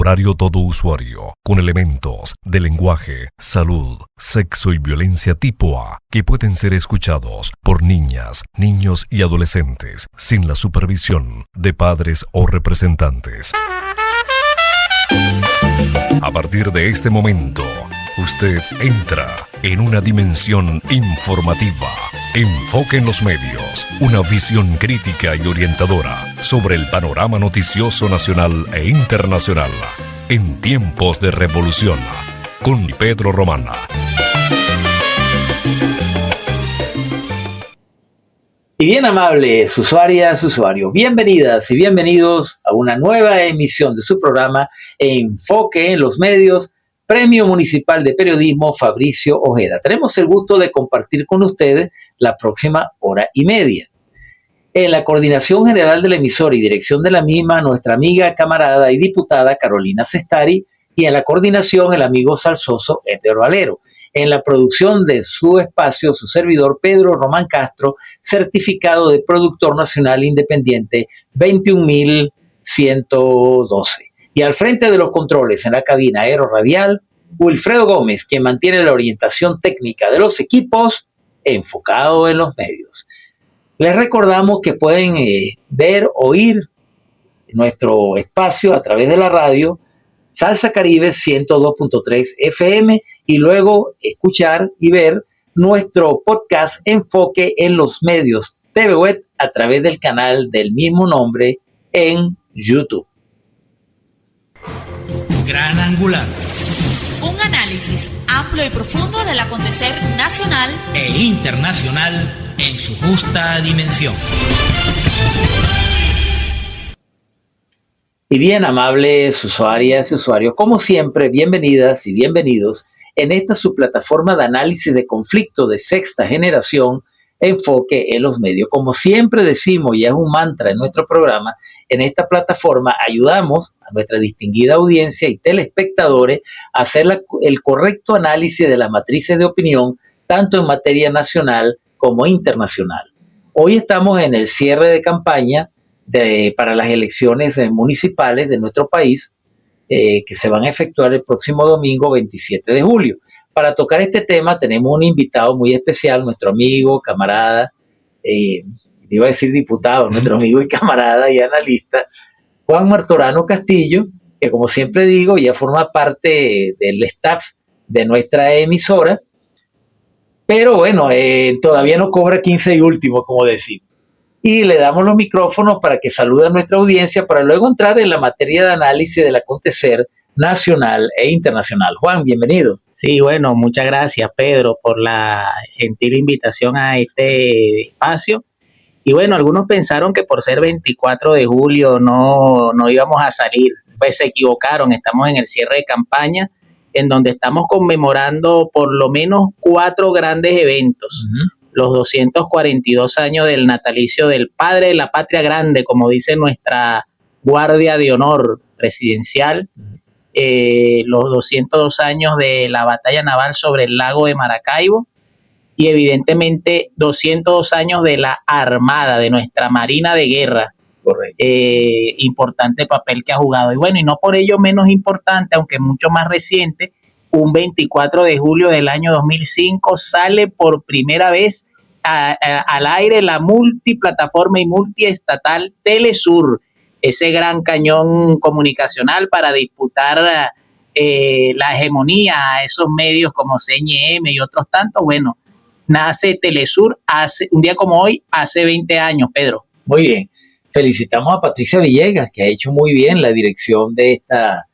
horario todo usuario, con elementos de lenguaje, salud, sexo y violencia tipo A, que pueden ser escuchados por niñas, niños y adolescentes, sin la supervisión de padres o representantes. A partir de este momento, usted entra en una dimensión informativa. Enfoque en los medios, una visión crítica y orientadora sobre el panorama noticioso nacional e internacional en tiempos de revolución, con Pedro Román. Y bien amables usuarias, usuarios, bienvenidas y bienvenidos a una nueva emisión de su programa Enfoque en los Medios, Premio Municipal de Periodismo Fabricio Ojeda. Tenemos el gusto de compartir con ustedes la próxima hora y media. En la coordinación general de la emisora y dirección de la misma, nuestra amiga, camarada y diputada Carolina Cestari, y en la coordinación el amigo salsoso Edgar Valero. En la producción de su espacio, su servidor Pedro Román Castro, certificado de productor nacional independiente 21112. Y al frente de los controles en la cabina aeroradial, Wilfredo Gómez, quien mantiene la orientación técnica de los equipos enfocado en los medios. Les recordamos que pueden ver, oír nuestro espacio a través de la radio Salsa Caribe 102.3 FM y luego escuchar y ver nuestro podcast Enfoque en los Medios TV Web a través del canal del mismo nombre en YouTube. Gran Angular. Un análisis amplio y profundo del acontecer nacional e internacional en su justa dimensión. Y bien, amables usuarias y usuarios, como siempre, bienvenidas y bienvenidos en esta su plataforma de análisis de conflicto de sexta generación, Enfoque en los Medios. Como siempre decimos, y es un mantra en nuestro programa, en esta plataforma ayudamos a nuestra distinguida audiencia y telespectadores a hacer el correcto análisis de las matrices de opinión, tanto en materia nacional como internacional. Hoy estamos en el cierre de campaña para las elecciones municipales de nuestro país, que se van a efectuar el próximo domingo 27 de julio. Para tocar este tema tenemos un invitado muy especial, nuestro amigo, camarada, iba a decir diputado, nuestro amigo y camarada y analista, Juan Martorano Castillo, que como siempre digo, ya forma parte del staff de nuestra emisora, pero bueno, todavía no cobra 15 y último, como decimos. Y le damos los micrófonos para que salude a nuestra audiencia para luego entrar en la materia de análisis del acontecer nacional e internacional. Juan, bienvenido. Sí, bueno, muchas gracias, Pedro, por la gentil invitación a este espacio. Y bueno, algunos pensaron que por ser 24 de julio no íbamos a salir. Pues se equivocaron, estamos en el cierre de campaña, en donde estamos conmemorando por lo menos 4 grandes eventos. Uh-huh. Los 242 años del natalicio del padre de la patria grande, como dice nuestra Guardia de Honor presidencial, los 202 años de la batalla naval sobre el lago de Maracaibo y evidentemente 202 años de la Armada, de nuestra Marina de Guerra. Correcto. Importante papel que ha jugado. Y bueno, y no por ello menos importante, aunque mucho más reciente, un 24 de julio del año 2005 sale por primera vez al aire la multiplataforma y multiestatal Telesur, ese gran cañón comunicacional para disputar la hegemonía a esos medios como CNM y otros tantos. Bueno, nace Telesur un día como hoy, hace 20 años, Pedro. Muy bien. Felicitamos a Patricia Villegas, que ha hecho muy bien la dirección de esta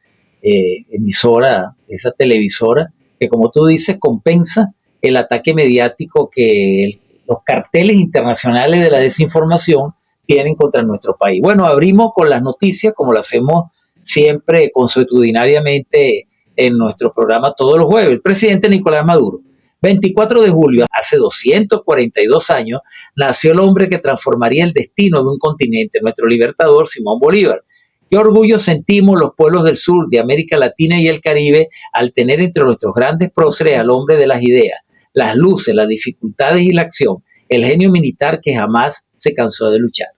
emisora, esa televisora, que como tú dices, compensa el ataque mediático que los carteles internacionales de la desinformación tienen contra nuestro país. Bueno, abrimos con las noticias, como lo hacemos siempre consuetudinariamente en nuestro programa todos los jueves. El presidente Nicolás Maduro, 24 de julio, hace 242 años, nació el hombre que transformaría el destino de un continente, nuestro libertador Simón Bolívar. Qué orgullo sentimos los pueblos del sur de América Latina y el Caribe al tener entre nuestros grandes próceres al hombre de las ideas, las luces, las dificultades y la acción, el genio militar que jamás se cansó de luchar.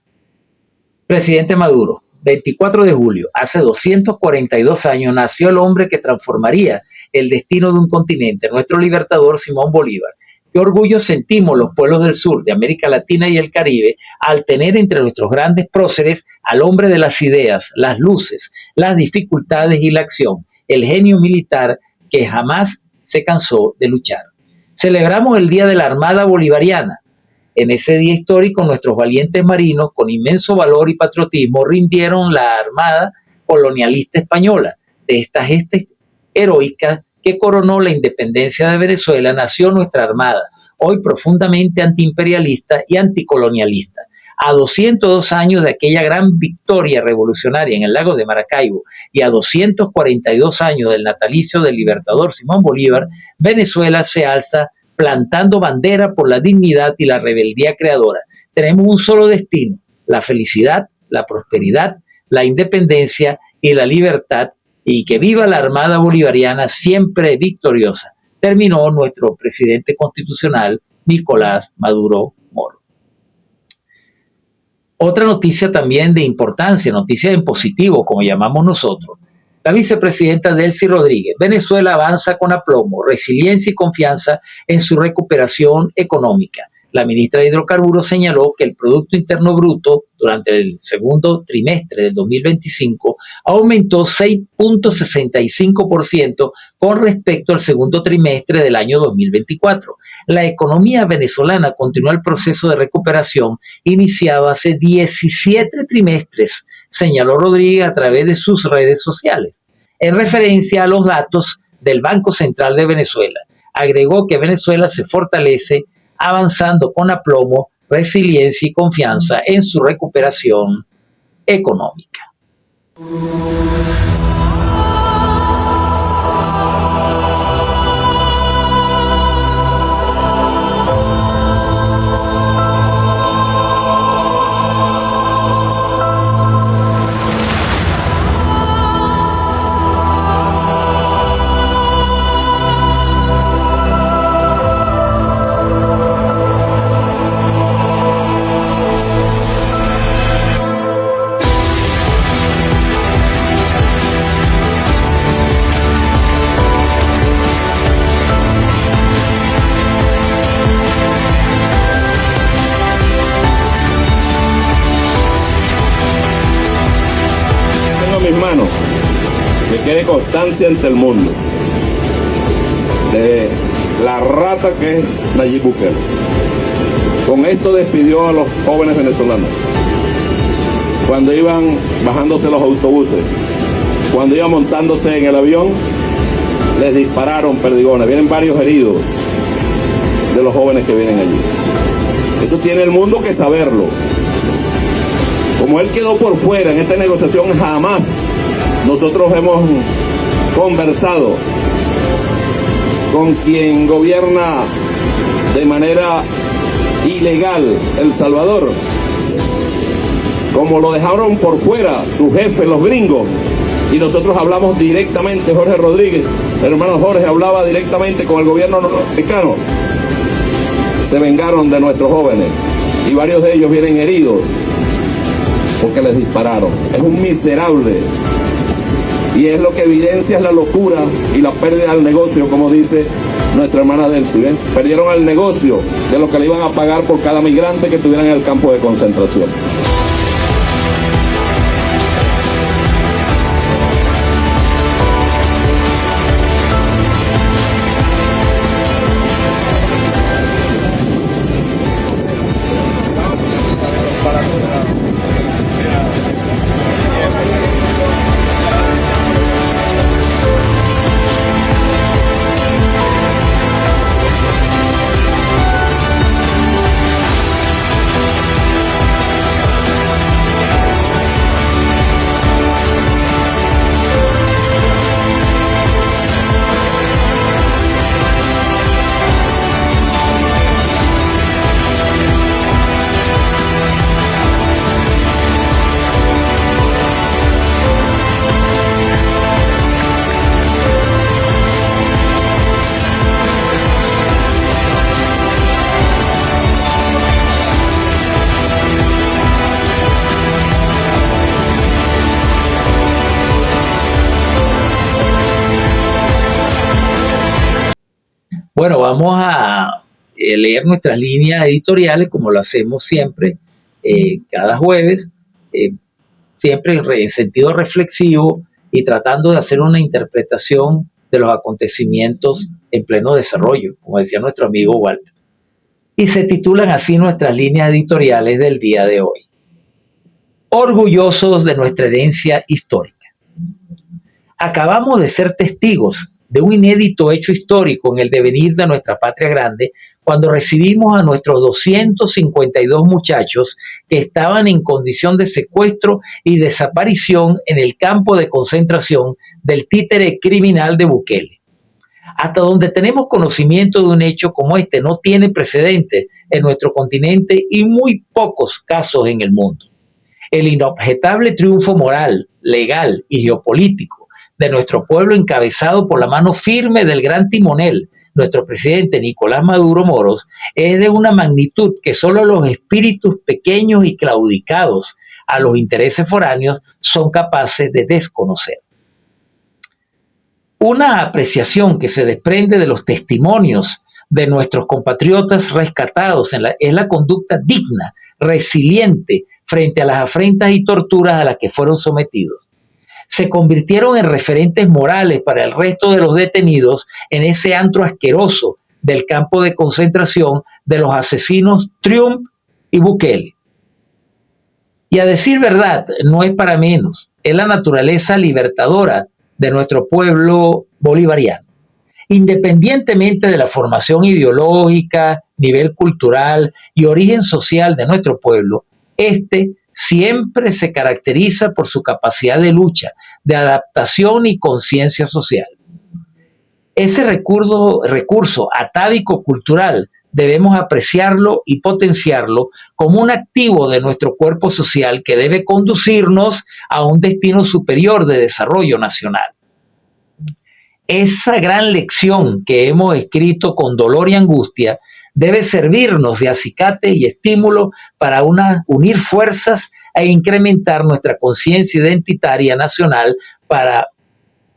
Presidente Maduro, 24 de julio, hace 242 años, nació el hombre que transformaría el destino de un continente, nuestro libertador Simón Bolívar. Qué orgullo sentimos los pueblos del sur de América Latina y el Caribe al tener entre nuestros grandes próceres al hombre de las ideas, las luces, las dificultades y la acción, el genio militar que jamás se cansó de luchar. Celebramos el Día de la Armada Bolivariana. En ese día histórico, nuestros valientes marinos, con inmenso valor y patriotismo, rindieron la Armada colonialista española. De esta gesta heroica que coronó la independencia de Venezuela, nació nuestra Armada, hoy profundamente antiimperialista y anticolonialista. A 202 años de aquella gran victoria revolucionaria en el lago de Maracaibo y a 242 años del natalicio del libertador Simón Bolívar, Venezuela se alza plantando bandera por la dignidad y la rebeldía creadora. Tenemos un solo destino: la felicidad, la prosperidad, la independencia y la libertad, y que viva la Armada Bolivariana siempre victoriosa. Terminó nuestro presidente constitucional, Nicolás Maduro Moro. Otra noticia también de importancia, noticia en positivo, como llamamos nosotros. La vicepresidenta Delcy Rodríguez: Venezuela avanza con aplomo, resiliencia y confianza en su recuperación económica. La ministra de Hidrocarburos señaló que el Producto Interno Bruto durante el segundo trimestre del 2025 aumentó 6.65% con respecto al segundo trimestre del año 2024. La economía venezolana continúa el proceso de recuperación iniciado hace 17 trimestres, señaló Rodríguez a través de sus redes sociales, en referencia a los datos del Banco Central de Venezuela. Agregó que Venezuela se fortalece avanzando con aplomo, resiliencia y confianza en su recuperación económica. Mis manos, que quede constancia ante el mundo de la rata que es Nayib Bukele. Con esto despidió a los jóvenes venezolanos. Cuando iban bajándose los autobuses, cuando iban montándose en el avión, les dispararon perdigones. Vienen varios heridos de los jóvenes que vienen allí. Esto tiene el mundo que saberlo. Como él quedó por fuera en esta negociación, jamás nosotros hemos conversado con quien gobierna de manera ilegal El Salvador. Como lo dejaron por fuera sus jefes, los gringos, y nosotros hablamos directamente, Jorge Rodríguez, el hermano Jorge hablaba directamente con el gobierno norteamericano. Se vengaron de nuestros jóvenes y varios de ellos vienen heridos porque les dispararon. Es un miserable y es lo que evidencia la locura y la pérdida del negocio, como dice nuestra hermana Delcy. ¿Ven? Perdieron el negocio de lo que le iban a pagar por cada migrante que estuvieran en el campo de concentración. Bueno, vamos a leer nuestras líneas editoriales como lo hacemos siempre, cada jueves, siempre en sentido reflexivo y tratando de hacer una interpretación de los acontecimientos en pleno desarrollo, como decía nuestro amigo Walter. Y se titulan así nuestras líneas editoriales del día de hoy. Orgullosos de nuestra herencia histórica. Acabamos de ser testigos de un inédito hecho histórico en el devenir de nuestra patria grande cuando recibimos a nuestros 252 muchachos que estaban en condición de secuestro y desaparición en el campo de concentración del títere criminal de Bukele. Hasta donde tenemos conocimiento de un hecho como este no tiene precedentes en nuestro continente y muy pocos casos en el mundo. El inobjetable triunfo moral, legal y geopolítico de nuestro pueblo encabezado por la mano firme del gran timonel, nuestro presidente Nicolás Maduro Moros, es de una magnitud que solo los espíritus pequeños y claudicados a los intereses foráneos son capaces de desconocer. Una apreciación que se desprende de los testimonios de nuestros compatriotas rescatados es la conducta digna, resiliente frente a las afrentas y torturas a las que fueron sometidos. Se convirtieron en referentes morales para el resto de los detenidos en ese antro asqueroso del campo de concentración de los asesinos Trump y Bukele. Y a decir verdad, no es para menos, es la naturaleza libertadora de nuestro pueblo bolivariano. Independientemente de la formación ideológica, nivel cultural y origen social de nuestro pueblo, siempre se caracteriza por su capacidad de lucha, de adaptación y conciencia social. Ese recurso atávico cultural debemos apreciarlo y potenciarlo como un activo de nuestro cuerpo social que debe conducirnos a un destino superior de desarrollo nacional. Esa gran lección que hemos escrito con dolor y angustia debe servirnos de acicate y estímulo para unir fuerzas e incrementar nuestra conciencia identitaria nacional para,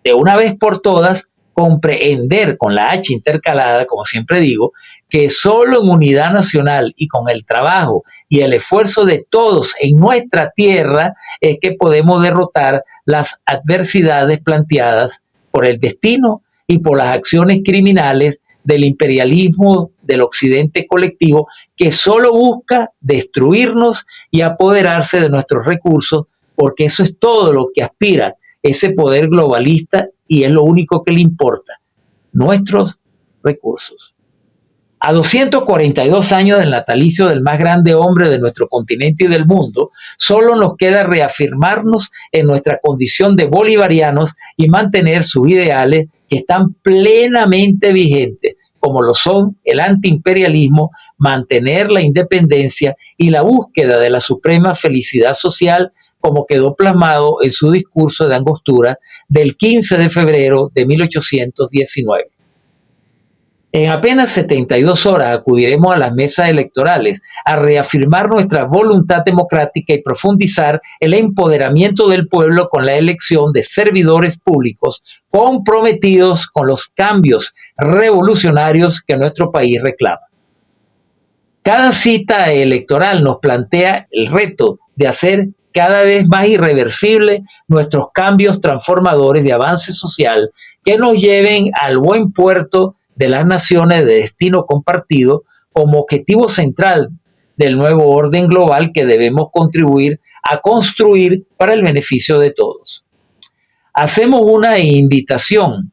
de una vez por todas, comprender con la H intercalada, como siempre digo, que solo en unidad nacional y con el trabajo y el esfuerzo de todos en nuestra tierra es que podemos derrotar las adversidades planteadas por el destino y por las acciones criminales del imperialismo del occidente colectivo que solo busca destruirnos y apoderarse de nuestros recursos, porque eso es todo lo que aspira ese poder globalista y es lo único que le importa, nuestros recursos. A 242 años del natalicio del más grande hombre de nuestro continente y del mundo, solo nos queda reafirmarnos en nuestra condición de bolivarianos y mantener sus ideales que están plenamente vigentes, como lo son el antiimperialismo, mantener la independencia y la búsqueda de la suprema felicidad social, como quedó plasmado en su discurso de Angostura del 15 de febrero de 1819. En apenas 72 horas acudiremos a las mesas electorales a reafirmar nuestra voluntad democrática y profundizar el empoderamiento del pueblo con la elección de servidores públicos comprometidos con los cambios revolucionarios que nuestro país reclama. Cada cita electoral nos plantea el reto de hacer cada vez más irreversible nuestros cambios transformadores de avance social que nos lleven al buen puerto de las naciones de destino compartido como objetivo central del nuevo orden global que debemos contribuir a construir para el beneficio de todos. Hacemos una invitación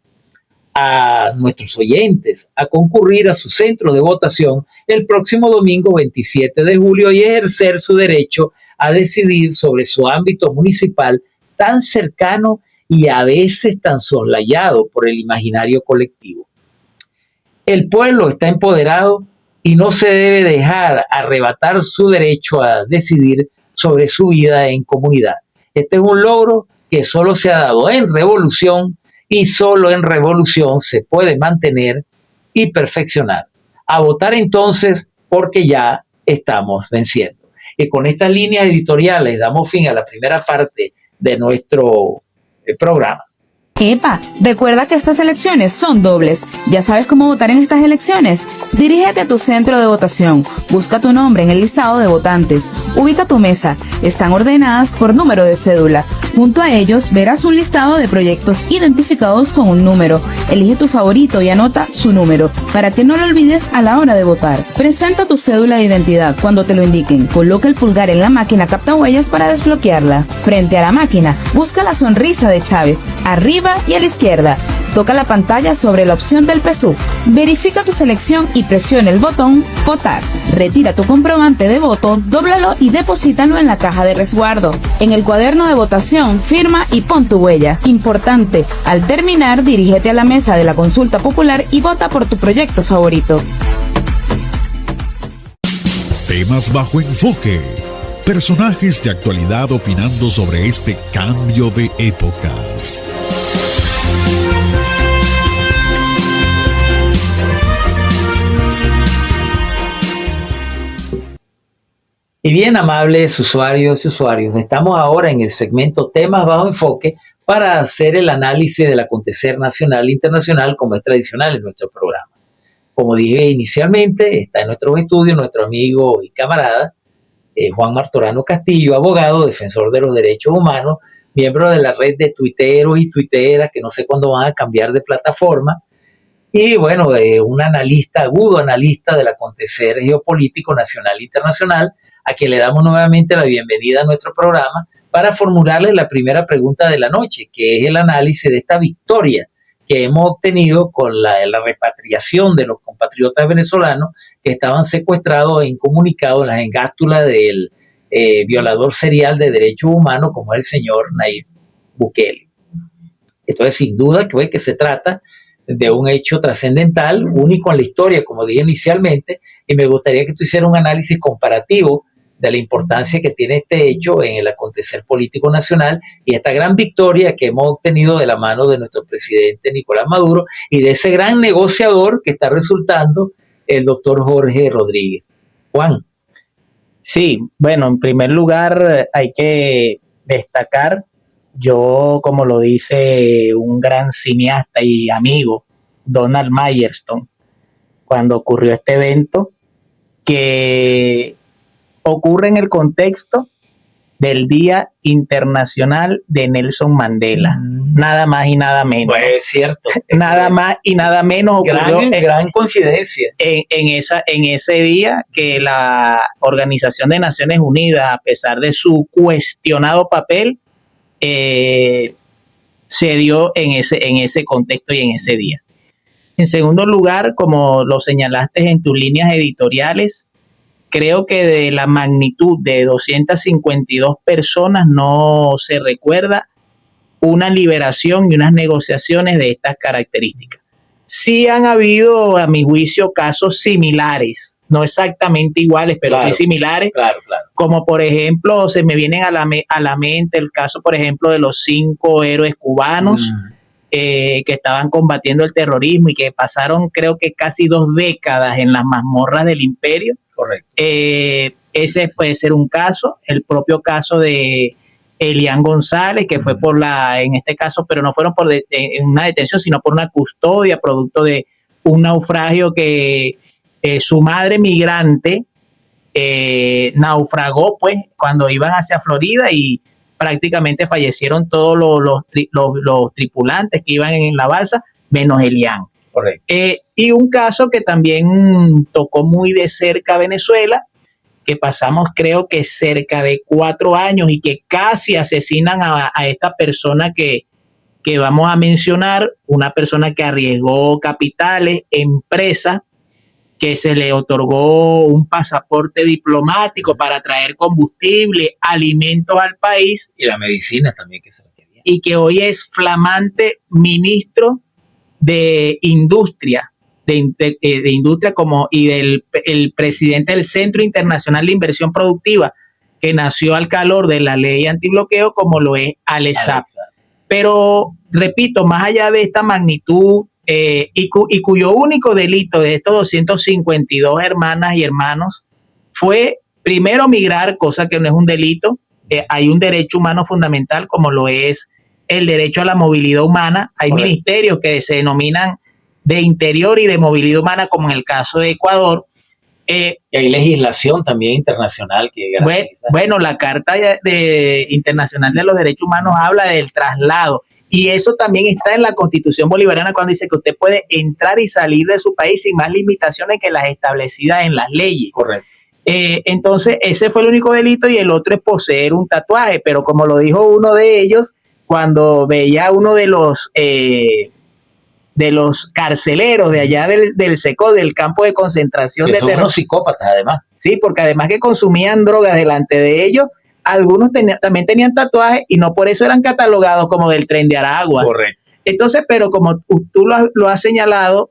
a nuestros oyentes a concurrir a su centro de votación el próximo domingo 27 de julio y ejercer su derecho a decidir sobre su ámbito municipal tan cercano y a veces tan soslayado por el imaginario colectivo. El pueblo está empoderado y no se debe dejar arrebatar su derecho a decidir sobre su vida en comunidad. Este es un logro que solo se ha dado en revolución y solo en revolución se puede mantener y perfeccionar. A votar entonces porque ya estamos venciendo. Y con estas líneas editoriales damos fin a la primera parte de nuestro programa. ¡Epa! Recuerda que estas elecciones son dobles. ¿Ya sabes cómo votar en estas elecciones? Dirígete a tu centro de votación. Busca tu nombre en el listado de votantes. Ubica tu mesa. Están ordenadas por número de cédula. Junto a ellos verás un listado de proyectos identificados con un número. Elige tu favorito y anota su número, para que no lo olvides a la hora de votar. Presenta tu cédula de identidad cuando te lo indiquen. Coloca el pulgar en la máquina captahuellas para desbloquearla. Frente a la máquina, busca la sonrisa de Chávez, arriba y a la izquierda. Toca la pantalla sobre la opción del PSUV. Verifica tu selección y presiona el botón Votar. Retira tu comprobante de voto, dóblalo y deposítalo en la caja de resguardo. En el cuaderno de votación, firma y pon tu huella. Importante, al terminar, dirígete a la mesa de la consulta popular y vota por tu proyecto favorito. Temas bajo enfoque. Personajes de actualidad opinando sobre este cambio de épocas. Y bien, amables usuarios y usuarios, estamos ahora en el segmento Temas bajo enfoque para hacer el análisis del acontecer nacional e internacional como es tradicional en nuestro programa. Como dije inicialmente, está en nuestros estudios nuestro amigo y camarada Juan Martorano Castillo, abogado, defensor de los derechos humanos, miembro de la red de tuiteros y tuiteras que no sé cuándo van a cambiar de plataforma, y bueno, un analista, agudo analista del acontecer geopolítico nacional e internacional, a quien le damos nuevamente la bienvenida a nuestro programa para formularle la primera pregunta de la noche, que es el análisis de esta victoria que hemos obtenido con la repatriación de los compatriotas venezolanos que estaban secuestrados e incomunicados en las engástulas del violador serial de derechos humanos como es el señor Nayib Bukele. Entonces, sin duda que se trata de un hecho trascendental, único en la historia, como dije inicialmente, y me gustaría que tú hicieras un análisis comparativo de la importancia que tiene este hecho en el acontecer político nacional y esta gran victoria que hemos obtenido de la mano de nuestro presidente Nicolás Maduro y de ese gran negociador que está resultando el doctor Jorge Rodríguez. Juan. Sí, bueno, en primer lugar hay que destacar, yo como lo dice un gran cineasta y amigo, Donald Mayerstone, cuando ocurrió este evento, que ocurre en el contexto del Día Internacional de Nelson Mandela. Nada más y nada menos. Pues es cierto. Nada más y nada menos ocurrió gran coincidencia. En ese día que la Organización de Naciones Unidas, a pesar de su cuestionado papel, se dio en ese contexto y en ese día. En segundo lugar, como lo señalaste en tus líneas editoriales, creo que de la magnitud de 252 personas no se recuerda una liberación y unas negociaciones de estas características. Sí han habido, a mi juicio, casos similares, no exactamente iguales, pero sí similares. Claro. Como por ejemplo, se me vienen a la mente el caso, por ejemplo, de los 5 héroes cubanos que estaban combatiendo el terrorismo y que pasaron, creo que casi 2 décadas en las mazmorras del imperio. Correcto. Ese puede ser un caso, el propio caso de Elian González, que fue en este caso, pero no fueron por una detención, sino por una custodia, producto de un naufragio que su madre migrante naufragó, pues, cuando iban hacia Florida y prácticamente fallecieron todos los tripulantes que iban en la balsa, menos Elian. Correcto. Y un caso que también tocó muy de cerca a Venezuela, que pasamos creo que cerca de 4 años y que casi asesinan a esta persona que vamos a mencionar, una persona que arriesgó capitales, empresas, que se le otorgó un pasaporte diplomático para traer combustible, alimentos al país. Y la medicina también que se requería. Y que hoy es flamante ministro de Industria, de Industria como y del el presidente del Centro Internacional de Inversión Productiva, que nació al calor de la ley antibloqueo, como lo es Alezap. Pero, repito, más allá de esta magnitud y cuyo único delito de estos 252 hermanas y hermanos fue, primero, migrar, cosa que no es un delito. Hay un derecho humano fundamental como lo es el derecho a la movilidad humana. Hay Correcto. ministerios que se denominan de interior y de movilidad humana, como en el caso de Ecuador. Y hay legislación también internacional que garantiza. Bueno, la Carta Internacional de los Derechos Humanos habla del traslado, y eso también está en la Constitución bolivariana, cuando dice que usted puede entrar y salir de su país sin más limitaciones que las establecidas en las leyes. Correcto. Entonces, ese fue el único delito, y el otro es poseer un tatuaje. Pero como lo dijo uno de ellos, cuando veía a uno de los carceleros de allá del SECO, del campo de concentración Que de son terror. unos psicópatas, además. Sí, porque además que consumían drogas delante de ellos, algunos también tenían tatuajes, y no por eso eran catalogados como del Tren de Aragua. Correcto. Entonces, pero como tú lo has señalado,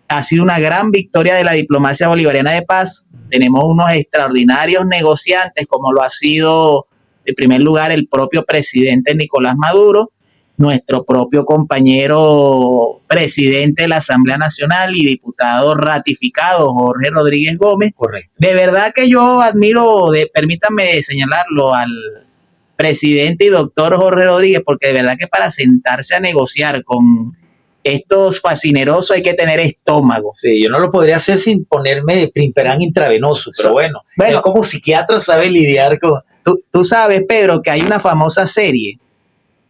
ha sido una gran victoria de la diplomacia bolivariana de paz. Tenemos unos extraordinarios negociantes, como lo ha sido, en primer lugar, el propio presidente Nicolás Maduro, nuestro propio compañero presidente de la Asamblea Nacional y diputado ratificado, Jorge Rodríguez Gómez. Correcto. De verdad que yo admiro, permítanme señalarlo, al presidente y doctor Jorge Rodríguez, porque de verdad que para sentarse a negociar con estos fascinerosos hay que tener estómago. Sí, yo no lo podría hacer sin ponerme Primperán intravenoso, pero bueno, él como psiquiatra sabe lidiar con... Tú sabes, Pedro, que hay una famosa serie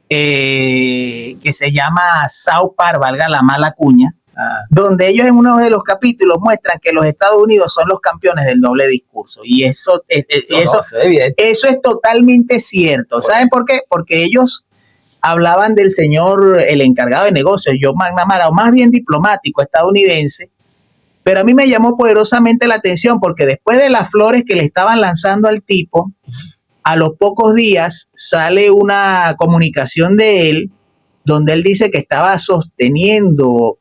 que se llama South Park, valga la mala cuña, donde ellos en uno de los capítulos muestran que los Estados Unidos son los campeones del doble discurso, y eso es evidente. Eso es totalmente cierto. ¿Saben por qué? Porque ellos hablaban del señor, el encargado de negocios, Joe McNamara, o más bien diplomático estadounidense, pero a mí me llamó poderosamente la atención, porque después de las flores que le estaban lanzando al tipo, a los pocos días sale una comunicación de él donde él dice que estaba sosteniendo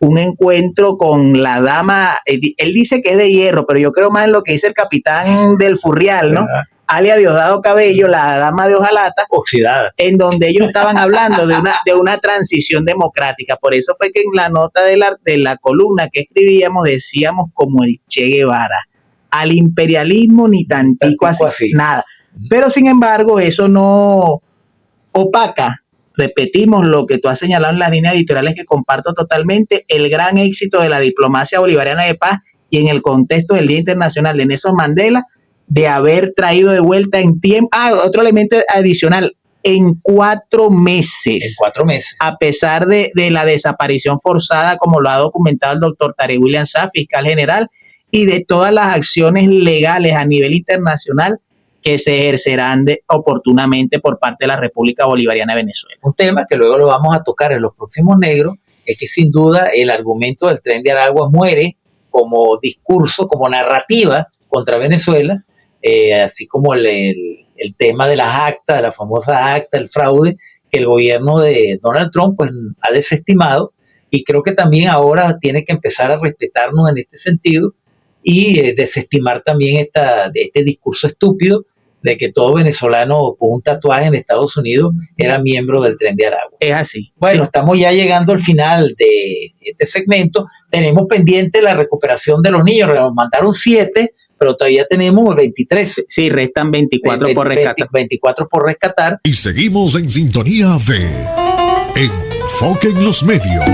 un encuentro con la dama. Él dice que es de hierro, pero yo creo más en lo que dice el capitán del Furrial, ¿no? Alia Diosdado Cabello, la dama de hojalata, oxidada, en donde ellos estaban hablando de una transición democrática. Por eso fue que en la nota de la columna que escribíamos decíamos como el Che Guevara: al imperialismo ni tantico así, nada. Pero sin embargo, eso no opaca, repetimos lo que tú has señalado en las líneas editoriales que comparto totalmente, el gran éxito de la diplomacia bolivariana de paz, y en el contexto del Día Internacional de Nelson Mandela, de haber traído de vuelta en tiempo, otro elemento adicional, en 4 meses. En 4 meses. A pesar de la desaparición forzada, como lo ha documentado el doctor Tarek William Saab, fiscal general, y de todas las acciones legales a nivel internacional que se ejercerán oportunamente por parte de la República Bolivariana de Venezuela. Un tema que luego lo vamos a tocar en los próximos negros, es que sin duda el argumento del Tren de Aragua muere como discurso, como narrativa contra Venezuela, así como el tema de las actas, de la famosa acta, el fraude, que el gobierno de Donald Trump pues ha desestimado, y creo que también ahora tiene que empezar a respetarnos en este sentido y desestimar también este discurso estúpido de que todo venezolano con un tatuaje en Estados Unidos era miembro del Tren de Aragua. Es así. Bueno, sí. Estamos ya llegando al final de este segmento. Tenemos pendiente la recuperación de los niños. Nos mandaron 7, pero todavía tenemos 23. Sí, restan 24 por rescatar. 24 por rescatar. Y seguimos en sintonía de Enfoque en los Medios.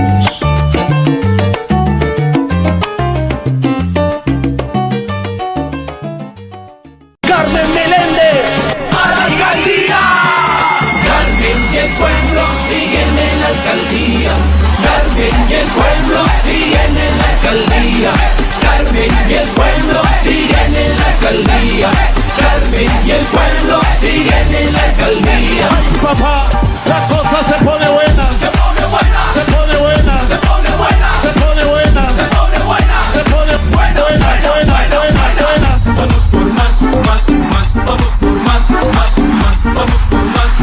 Carmen Meléndez a la alcaldía. Carmen y el pueblo siguen en la alcaldía. Carmen y el pueblo siguen en la alcaldía. Carmen y el pueblo siguen en la alcaldía. Carmen y el pueblo siguen en la alcaldía. Papá, la cosa se pone buena. Se pone buena. Se pone buena. Se pone buena. Se pone buena. Se pone buena. Se pone buena. Buena. Vamos por más, más, más. Vamos por más, más, más. Vamos por más.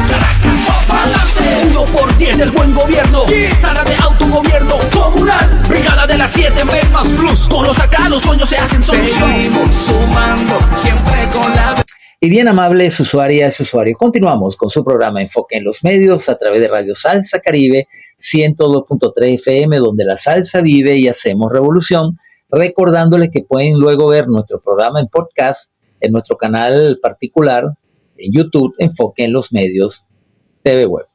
Caracas, va pa'lante. 1 por 10 del buen gobierno. Sala de autogobierno comunal. Brigada de las 7 en más plus. Con los acá los sueños se hacen solución. Seguimos sumando, siempre con la... Y bien amables usuarias y usuarios, continuamos con su programa Enfoque en los Medios a través de Radio Salsa Caribe 102.3 FM, donde la salsa vive y hacemos revolución, recordándoles que pueden luego ver nuestro programa en podcast en nuestro canal particular en YouTube, Enfoque en los Medios TV Web.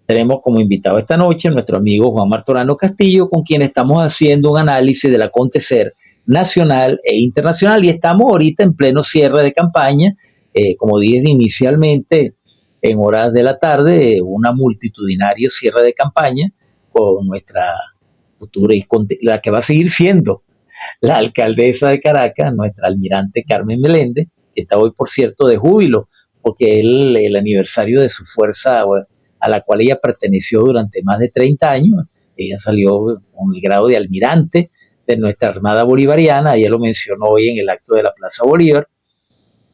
Tenemos como invitado esta noche a nuestro amigo Juan Martorano Castillo, con quien estamos haciendo un análisis del acontecer nacional e internacional, y estamos ahorita en pleno cierre de campaña. Como dije inicialmente, en horas de la tarde, una multitudinario cierre de campaña con nuestra futura y la que va a seguir siendo la alcaldesa de Caracas, nuestra almirante Carmen Meléndez, que está hoy, por cierto, de júbilo, porque el aniversario de su fuerza a la cual ella perteneció durante más de 30 años, ella salió con el grado de almirante de nuestra Armada Bolivariana. Ella lo mencionó hoy en el acto de la Plaza Bolívar.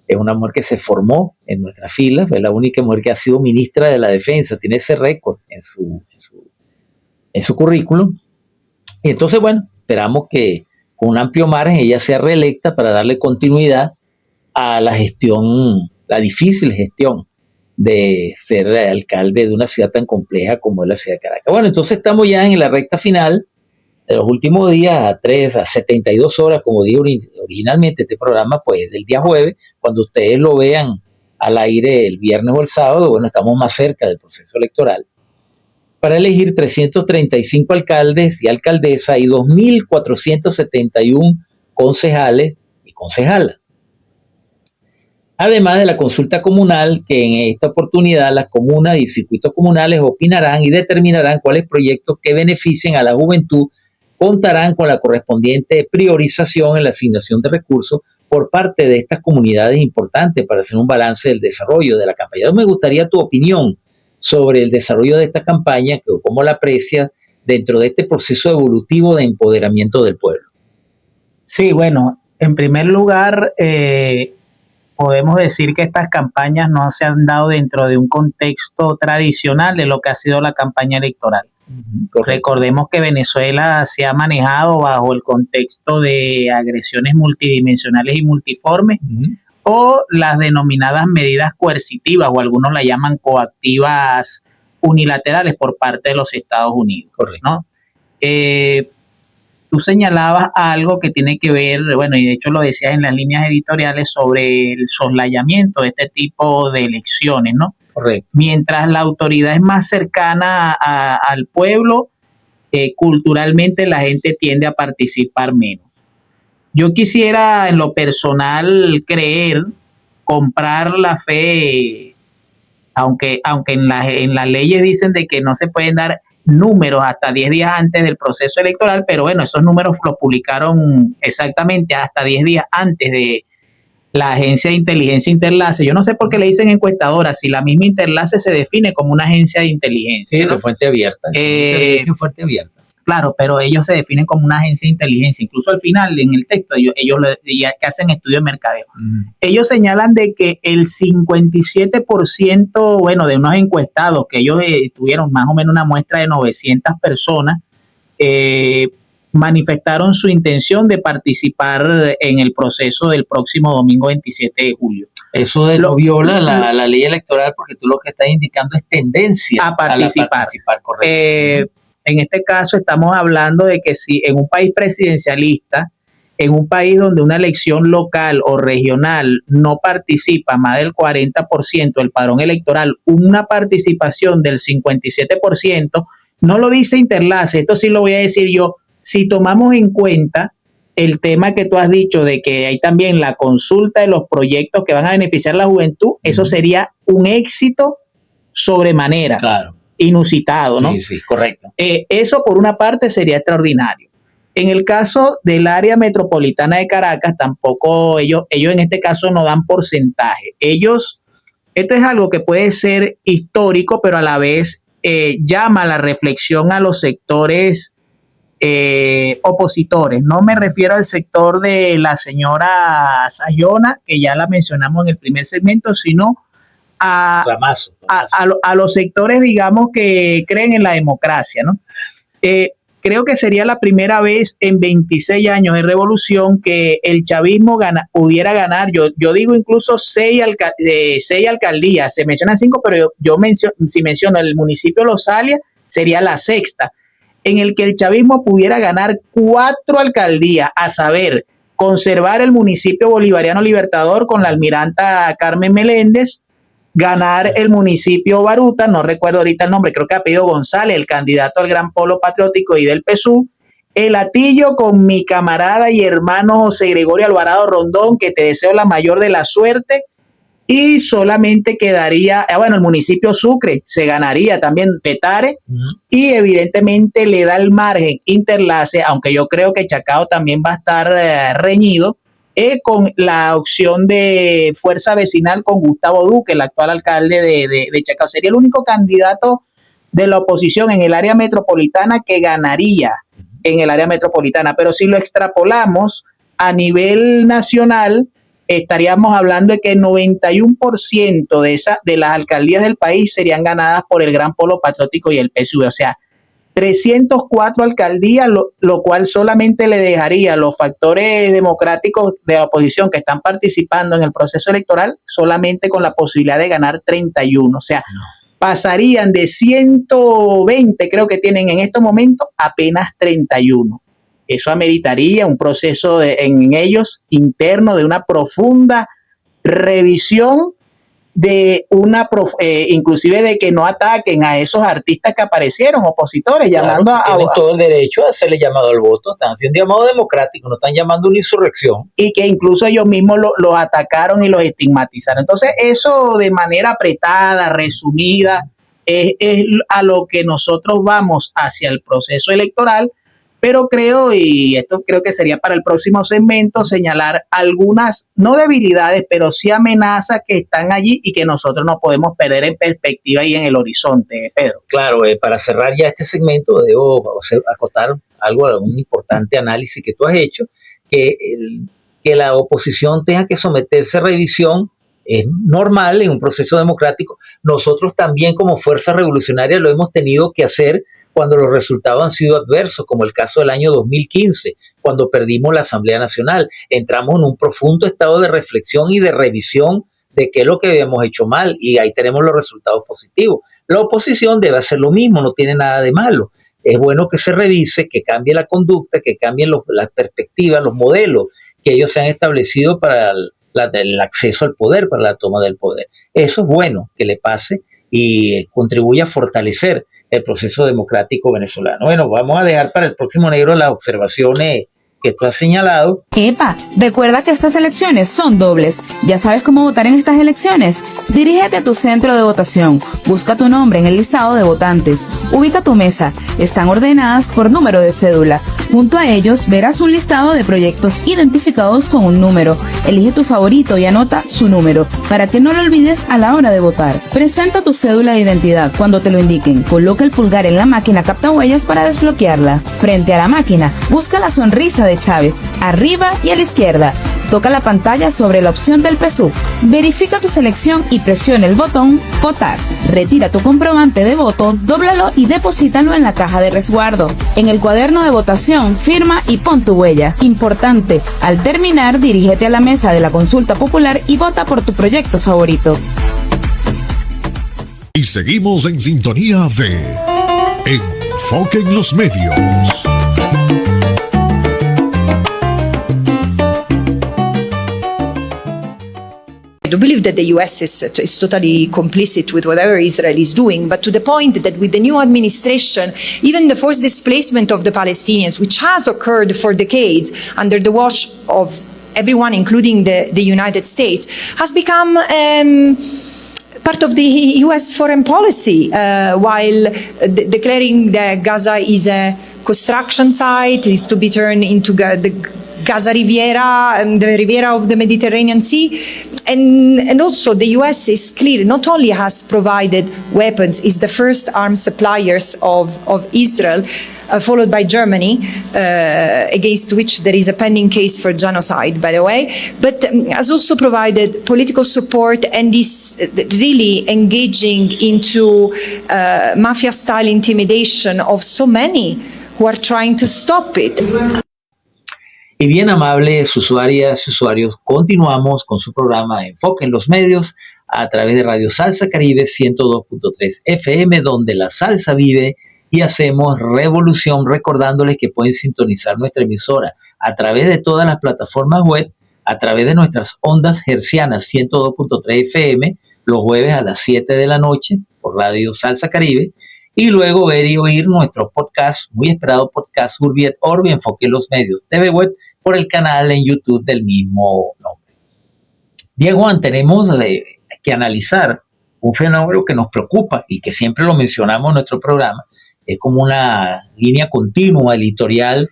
Es una mujer que se formó en nuestras filas, es la única mujer que ha sido ministra de la Defensa, tiene ese récord en su currículum. Y entonces, bueno, esperamos que con un amplio margen ella sea reelecta para darle continuidad a la gestión, la difícil gestión de ser alcalde de una ciudad tan compleja como es la ciudad de Caracas. Bueno, entonces estamos ya en la recta final de los últimos días, a 72 horas, como dije originalmente, este programa pues del día jueves. Cuando ustedes lo vean al aire el viernes o el sábado, bueno, estamos más cerca del proceso electoral, para elegir 335 alcaldes y alcaldesas y 2.471 concejales y concejalas. Además de la consulta comunal, que en esta oportunidad las comunas y circuitos comunales opinarán y determinarán cuáles proyectos que beneficien a la juventud contarán con la correspondiente priorización en la asignación de recursos por parte de estas comunidades importantes para hacer un balance del desarrollo de la campaña. Me gustaría tu opinión sobre el desarrollo de esta campaña, cómo la aprecias dentro de este proceso evolutivo de empoderamiento del pueblo. Sí, bueno, en primer lugar, podemos decir que estas campañas no se han dado dentro de un contexto tradicional de lo que ha sido la campaña electoral. Recordemos que Venezuela se ha manejado bajo el contexto de agresiones multidimensionales y multiformes, o las denominadas medidas coercitivas, o algunos la llaman coactivas unilaterales por parte de los Estados Unidos. Correcto. ¿No? Tú señalabas algo que tiene que ver, bueno, y de hecho lo decías en las líneas editoriales, sobre el soslayamiento de este tipo de elecciones, ¿no? Correcto. Mientras la autoridad es más cercana al pueblo, culturalmente la gente tiende a participar menos. Yo quisiera, en lo personal, comprar la fe, aunque en las leyes dicen de que no se pueden dar números hasta 10 días antes del proceso electoral, pero bueno, esos números los publicaron exactamente hasta 10 días antes de la agencia de inteligencia Interlace. Yo no sé por qué le dicen encuestadora, si la misma Interlace se define como una agencia de inteligencia. Sí, ¿no? De fuente abierta. Fuente abierta. Claro, pero ellos se definen como una agencia de inteligencia. Incluso al final, en el texto, ellos que hacen estudio de mercadeo. Ellos señalan de que el 57%, bueno, de unos encuestados, que ellos tuvieron más o menos una muestra de 900 personas, manifestaron su intención de participar en el proceso del próximo domingo 27 de julio. Eso lo viola la ley electoral, porque tú lo que estás indicando es tendencia a participar. Correcto. En este caso estamos hablando de que si en un país presidencialista, en un país donde una elección local o regional no participa más del 40% del padrón electoral, una participación del 57%, no lo dice Interlace, esto sí lo voy a decir yo, si tomamos en cuenta el tema que tú has dicho de que hay también la consulta de los proyectos que van a beneficiar a la juventud, eso sería un éxito sobremanera. Claro. Inusitado, ¿no? Sí, correcto. Eso por una parte sería extraordinario. En el caso del área metropolitana de Caracas, tampoco ellos en este caso no dan porcentaje. Esto es algo que puede ser histórico, pero a la vez llama a la reflexión a los sectores opositores. No me refiero al sector de la señora Sayona, que ya la mencionamos en el primer segmento, sino a los sectores, digamos, que creen en la democracia, ¿no? Creo que sería la primera vez en 26 años de revolución que el chavismo pudiera ganar, yo digo incluso 6 alcaldías, se mencionan 5, pero si menciono el municipio de Los Alias, sería la sexta, en el que el chavismo pudiera ganar 4 alcaldías, a saber, conservar el municipio bolivariano Libertador con la almiranta Carmen Meléndez, ganar el municipio Baruta, no recuerdo ahorita el nombre, creo que apellido González, el candidato al Gran Polo Patriótico y del PSUV, el Hatillo con mi camarada y hermano José Gregorio Alvarado Rondón, que te deseo la mayor de la suerte, y solamente quedaría, el municipio Sucre se ganaría también Petare, y evidentemente le da el margen Interlace, aunque yo creo que Chacao también va a estar reñido, con la opción de fuerza vecinal con Gustavo Duque, el actual alcalde de Chacao. Sería el único candidato de la oposición en el área metropolitana que ganaría en el área metropolitana. Pero si lo extrapolamos a nivel nacional, estaríamos hablando de que el 91% de las alcaldías del país serían ganadas por el Gran Polo Patriótico y el PSUV. O sea, 304 alcaldías, lo cual solamente le dejaría a los factores democráticos de la oposición que están participando en el proceso electoral solamente con la posibilidad de ganar 31. O sea, pasarían de 120, creo que tienen en estos momentos, apenas 31. Eso ameritaría un proceso en ellos interno de una profunda revisión, de inclusive de que no ataquen a esos artistas que aparecieron, opositores, llamando tienen todo el derecho a hacerle llamado al voto, están haciendo llamado democrático, no están llamando una insurrección. Y que incluso ellos mismos los atacaron y los estigmatizaron. Entonces, eso de manera apretada, resumida, es a lo que nosotros vamos hacia el proceso electoral. Pero creo, y esto creo que sería para el próximo segmento, señalar algunas, no debilidades, pero sí amenazas que están allí y que nosotros no podemos perder en perspectiva y en el horizonte, Pedro. Claro, para cerrar ya este segmento, debo acotar un importante análisis que tú has hecho, que la oposición tenga que someterse a revisión es normal en un proceso democrático. Nosotros también como Fuerza Revolucionaria lo hemos tenido que hacer cuando los resultados han sido adversos, como el caso del año 2015, cuando perdimos la Asamblea Nacional. Entramos en un profundo estado de reflexión y de revisión de qué es lo que habíamos hecho mal, y ahí tenemos los resultados positivos. La oposición debe hacer lo mismo, no tiene nada de malo. Es bueno que se revise, que cambie la conducta, que cambien las perspectivas, los modelos que ellos se han establecido para el acceso al poder, para la toma del poder. Eso es bueno que le pase y contribuye a fortalecer el proceso democrático venezolano. Bueno, vamos a dejar para el próximo negro las observaciones que tú has señalado. ¡Epa! Recuerda que estas elecciones son dobles. ¿Ya sabes cómo votar en estas elecciones? Dirígete a tu centro de votación. Busca tu nombre en el listado de votantes. Ubica tu mesa. Están ordenadas por número de cédula. Junto a ellos verás un listado de proyectos identificados con un número. Elige tu favorito y anota su número para que no lo olvides a la hora de votar. Presenta tu cédula de identidad cuando te lo indiquen. Coloca el pulgar en la máquina captahuellas para desbloquearla. Frente a la máquina, busca la sonrisa de Chávez, arriba y a la izquierda. Toca la pantalla sobre la opción del PSUV. Verifica tu selección y presiona el botón Votar. Retira tu comprobante de voto, dóblalo y deposítalo en la caja de resguardo. En el cuaderno de votación, firma y pon tu huella. Importante, al terminar, dirígete a la mesa de la consulta popular y vota por tu proyecto favorito. Y seguimos en sintonía de Enfoque en los Medios. I do believe that the US is totally complicit with whatever Israel is doing, but to the point that with the new administration, even the forced displacement of the Palestinians, which has occurred for decades under the watch of everyone, including the United States, has become part of the US foreign policy, while declaring that Gaza is a construction site, is to be turned into the Gaza Riviera, the Riviera of the Mediterranean Sea. And also the US is clear, not only has provided weapons, is the first arms suppliers of Israel, followed by Germany, against which there is a pending case for genocide, by the way, but has also provided political support and is really engaging into mafia-style intimidation of so many who are trying to stop it. Y bien, amables usuarias y usuarios, continuamos con su programa Enfoque en los Medios a través de Radio Salsa Caribe 102.3 FM, donde la salsa vive, y hacemos revolución, recordándoles que pueden sintonizar nuestra emisora a través de todas las plataformas web, a través de nuestras ondas hercianas 102.3 FM, los jueves a las 7 de la noche por Radio Salsa Caribe, y luego ver y oír nuestro podcast, muy esperado podcast Urbi et Orbi, Enfoque en los Medios TV Web, por el canal en YouTube del mismo nombre. Bien, Juan, tenemos que analizar un fenómeno que nos preocupa y que siempre lo mencionamos en nuestro programa, es como una línea continua editorial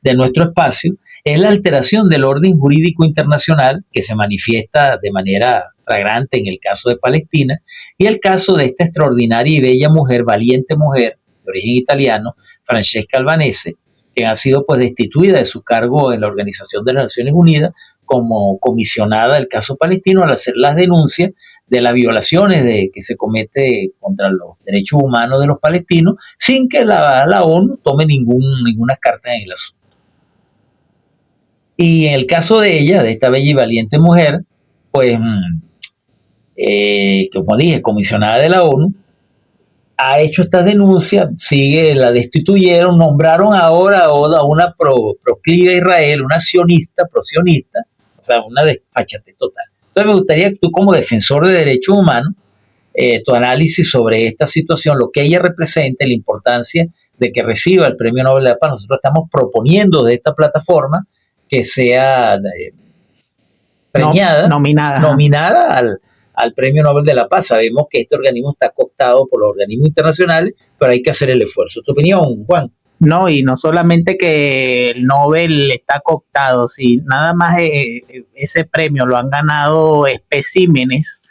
de nuestro espacio, es la alteración del orden jurídico internacional que se manifiesta de manera flagrante en el caso de Palestina y el caso de esta extraordinaria y bella mujer, valiente mujer de origen italiano, Francesca Albanese, que ha sido pues destituida de su cargo en la Organización de las Naciones Unidas como comisionada del caso palestino al hacer las denuncias de las violaciones que se comete contra los derechos humanos de los palestinos sin que la ONU tome ninguna carta en el asunto. Y en el caso de ella, de esta bella y valiente mujer, pues, como dije, comisionada de la ONU, ha hecho estas denuncias, la destituyeron, nombraron ahora a una proclive a Israel, una prosionista, o sea, una desfachatez total. Entonces me gustaría que tú, como defensor de derechos humanos, tu análisis sobre esta situación, lo que ella representa, la importancia de que reciba el Premio Nobel de la Paz. Nosotros estamos proponiendo de esta plataforma que sea premiada, nominada al Premio Nobel de la Paz. Sabemos que este organismo está cooptado por los organismos internacionales, pero hay que hacer el esfuerzo. ¿Tu opinión, Juan? No, y no solamente que el Nobel está cooptado, si nada más ese premio lo han ganado especímenes,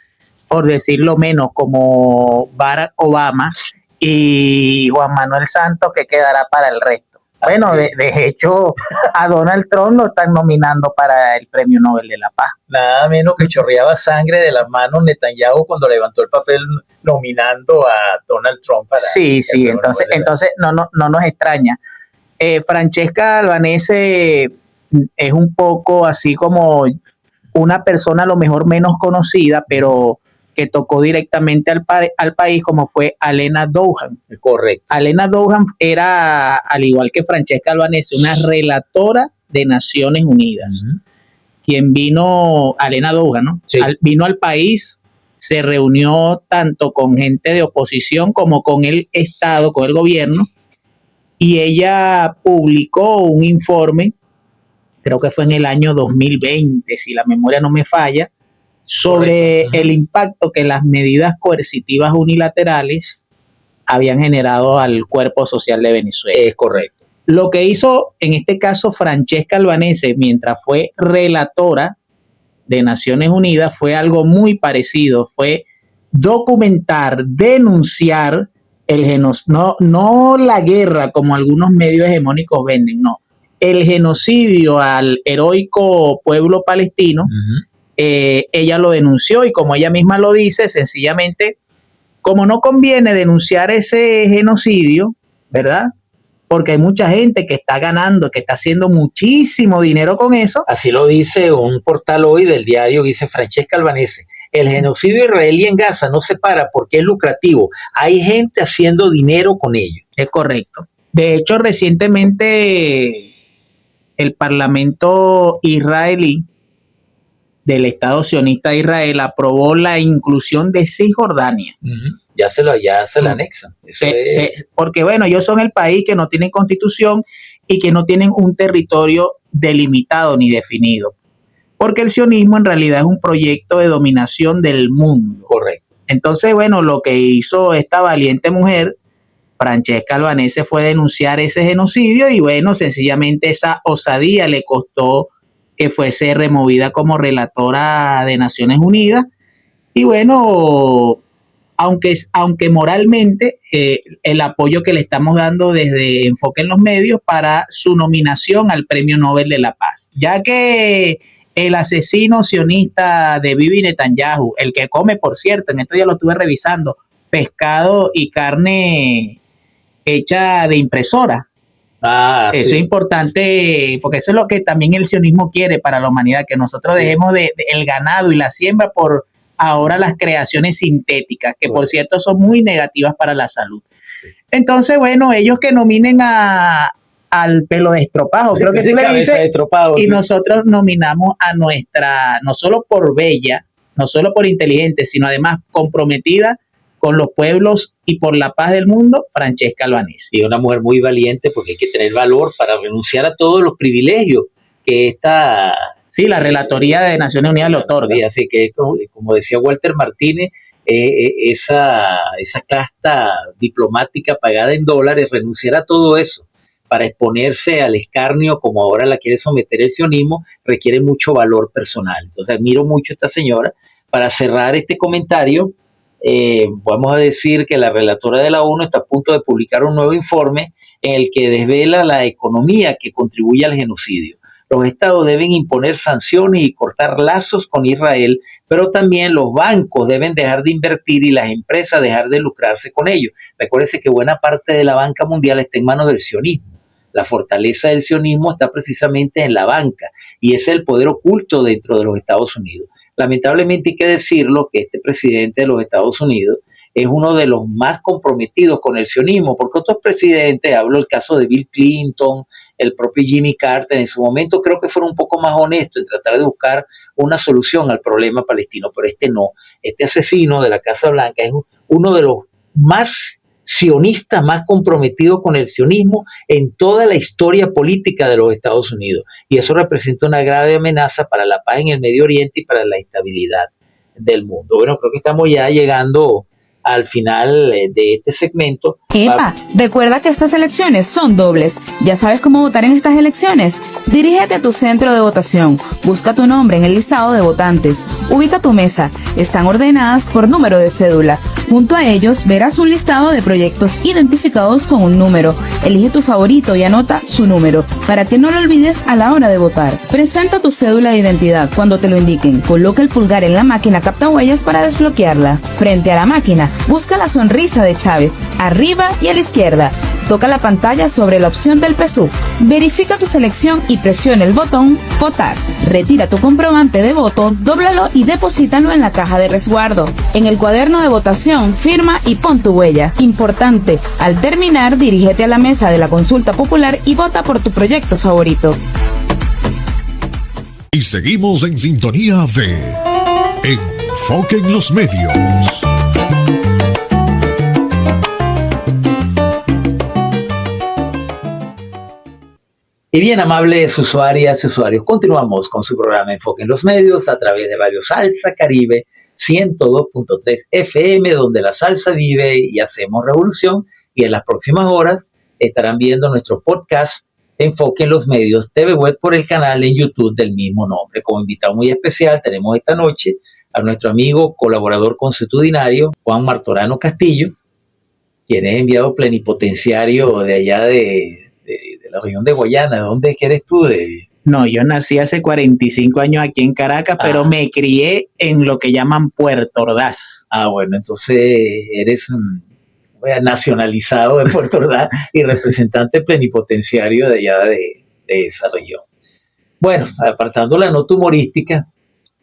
por decirlo menos, como Barack Obama y Juan Manuel Santos, que quedará para el resto. Bueno, de hecho, a Donald Trump lo están nominando para el Premio Nobel de la Paz. Nada menos que chorreaba sangre de las manos Netanyahu cuando levantó el papel nominando a Donald Trump para entonces no nos extraña. Francesca Albanese es un poco así como una persona a lo mejor menos conocida, pero que tocó directamente al país, como fue Alena Douhan. Correcto. Alena Douhan era, al igual que Francesca Albanese, una relatora de Naciones Unidas. Uh-huh. Quien vino, Alena Douhan, ¿no? Sí. Vino al país, se reunió tanto con gente de oposición como con el Estado, con el gobierno, y ella publicó un informe, creo que fue en el año 2020, si la memoria no me falla, sobre el impacto que las medidas coercitivas unilaterales habían generado al cuerpo social de Venezuela. Es correcto. Lo que hizo en este caso Francesca Albanese mientras fue relatora de Naciones Unidas fue algo muy parecido, fue documentar, denunciar el genocidio, no la guerra como algunos medios hegemónicos venden, no, el genocidio al heroico pueblo palestino. Uh-huh. Ella lo denunció y como ella misma lo dice, sencillamente, como no conviene denunciar ese genocidio, ¿verdad? Porque hay mucha gente que está ganando, que está haciendo muchísimo dinero con eso. Así lo dice un portal hoy del diario, dice Francesca Albanese. El genocidio israelí en Gaza no se para porque es lucrativo. Hay gente haciendo dinero con ello. Es correcto. De hecho, recientemente el Parlamento israelí del Estado sionista de Israel aprobó la inclusión de Cisjordania. Uh-huh. Ya se la anexan. Porque bueno, ellos son el país que no tienen constitución y que no tienen un territorio delimitado ni definido. Porque el sionismo en realidad es un proyecto de dominación del mundo. Correcto. Entonces, bueno, lo que hizo esta valiente mujer, Francesca Albanese, fue denunciar ese genocidio y bueno, sencillamente esa osadía le costó que fuese removida como relatora de Naciones Unidas. Y bueno, aunque moralmente el apoyo que le estamos dando desde Enfoque en los Medios para su nominación al Premio Nobel de la Paz, ya que el asesino sionista de Bibi Netanyahu, el que come, por cierto, en esto ya lo estuve revisando, pescado y carne hecha de impresora. Eso sí es importante, porque eso es lo que también el sionismo quiere para la humanidad, que nosotros dejemos el ganado y la siembra por ahora las creaciones sintéticas, que por cierto son muy negativas para la salud. Entonces, bueno, ellos que nominen al pelo de estropajo, creo que tú le dices, y nosotros nominamos a nuestra, no solo por bella, no solo por inteligente, sino además comprometida con los pueblos y por la paz del mundo, Francesca Albanese. Y una mujer muy valiente, porque hay que tener valor para renunciar a todos los privilegios que esta... Sí, la Relatoría de Naciones Unidas le otorga. Así que, como decía Walter Martínez, esa casta diplomática pagada en dólares, renunciar a todo eso para exponerse al escarnio como ahora la quiere someter el sionismo, requiere mucho valor personal. Entonces admiro mucho a esta señora. Para cerrar este comentario, vamos a decir que la relatora de la ONU está a punto de publicar un nuevo informe en el que desvela la economía que contribuye al genocidio. Los estados deben imponer sanciones y cortar lazos con Israel, pero también los bancos deben dejar de invertir y las empresas dejar de lucrarse con ellos. Recuérdense que buena parte de la banca mundial está en manos del sionismo. La fortaleza del sionismo está precisamente en la banca y ese es el poder oculto dentro de los Estados Unidos. Lamentablemente hay que decirlo que este presidente de los Estados Unidos es uno de los más comprometidos con el sionismo, porque otros presidentes, hablo del caso de Bill Clinton, el propio Jimmy Carter, en su momento creo que fueron un poco más honestos en tratar de buscar una solución al problema palestino, pero este no. Este asesino de la Casa Blanca es uno de los más sionistas, más comprometidos con el sionismo en toda la historia política de los Estados Unidos. Y eso representa una grave amenaza para la paz en el Medio Oriente y para la estabilidad del mundo. Bueno, creo que estamos ya llegando al final de este segmento. ¡Epa! Recuerda que estas elecciones son dobles. ¿Ya sabes cómo votar en estas elecciones? Dirígete a tu centro de votación. Busca tu nombre en el listado de votantes. Ubica tu mesa. Están ordenadas por número de cédula. Junto a ellos verás un listado de proyectos identificados con un número. Elige tu favorito y anota su número, para que no lo olvides a la hora de votar. Presenta tu cédula de identidad cuando te lo indiquen. Coloca el pulgar en la máquina captahuellas para desbloquearla. Frente a la máquina, busca la sonrisa de Chávez, arriba y a la izquierda. Toca la pantalla sobre la opción del PSUV. Verifica tu selección y presiona el botón Votar. Retira tu comprobante de voto, dóblalo y deposítalo en la caja de resguardo. En el cuaderno de votación, firma y pon tu huella. Importante, al terminar, dirígete a la mesa de la consulta popular y vota por tu proyecto favorito. Y seguimos en sintonía de Enfoque en los Medios. Y bien, amables usuarias y usuarios, continuamos con su programa Enfoque en los Medios a través de Radio Salsa Caribe 102.3 FM, donde la salsa vive y hacemos revolución. Y en las próximas horas estarán viendo nuestro podcast Enfoque en los Medios TV Web por el canal en YouTube del mismo nombre. Como invitado muy especial tenemos esta noche a nuestro amigo colaborador consuetudinario Juan Martorano Castillo, quien es enviado plenipotenciario de allá de la región de Guayana. ¿De dónde eres tú? No, yo nací hace 45 años aquí en Caracas, pero me crié en lo que llaman Puerto Ordaz. Ah, bueno, entonces eres nacionalizado de Puerto Ordaz y representante plenipotenciario de allá de esa región. Bueno, apartando la nota humorística,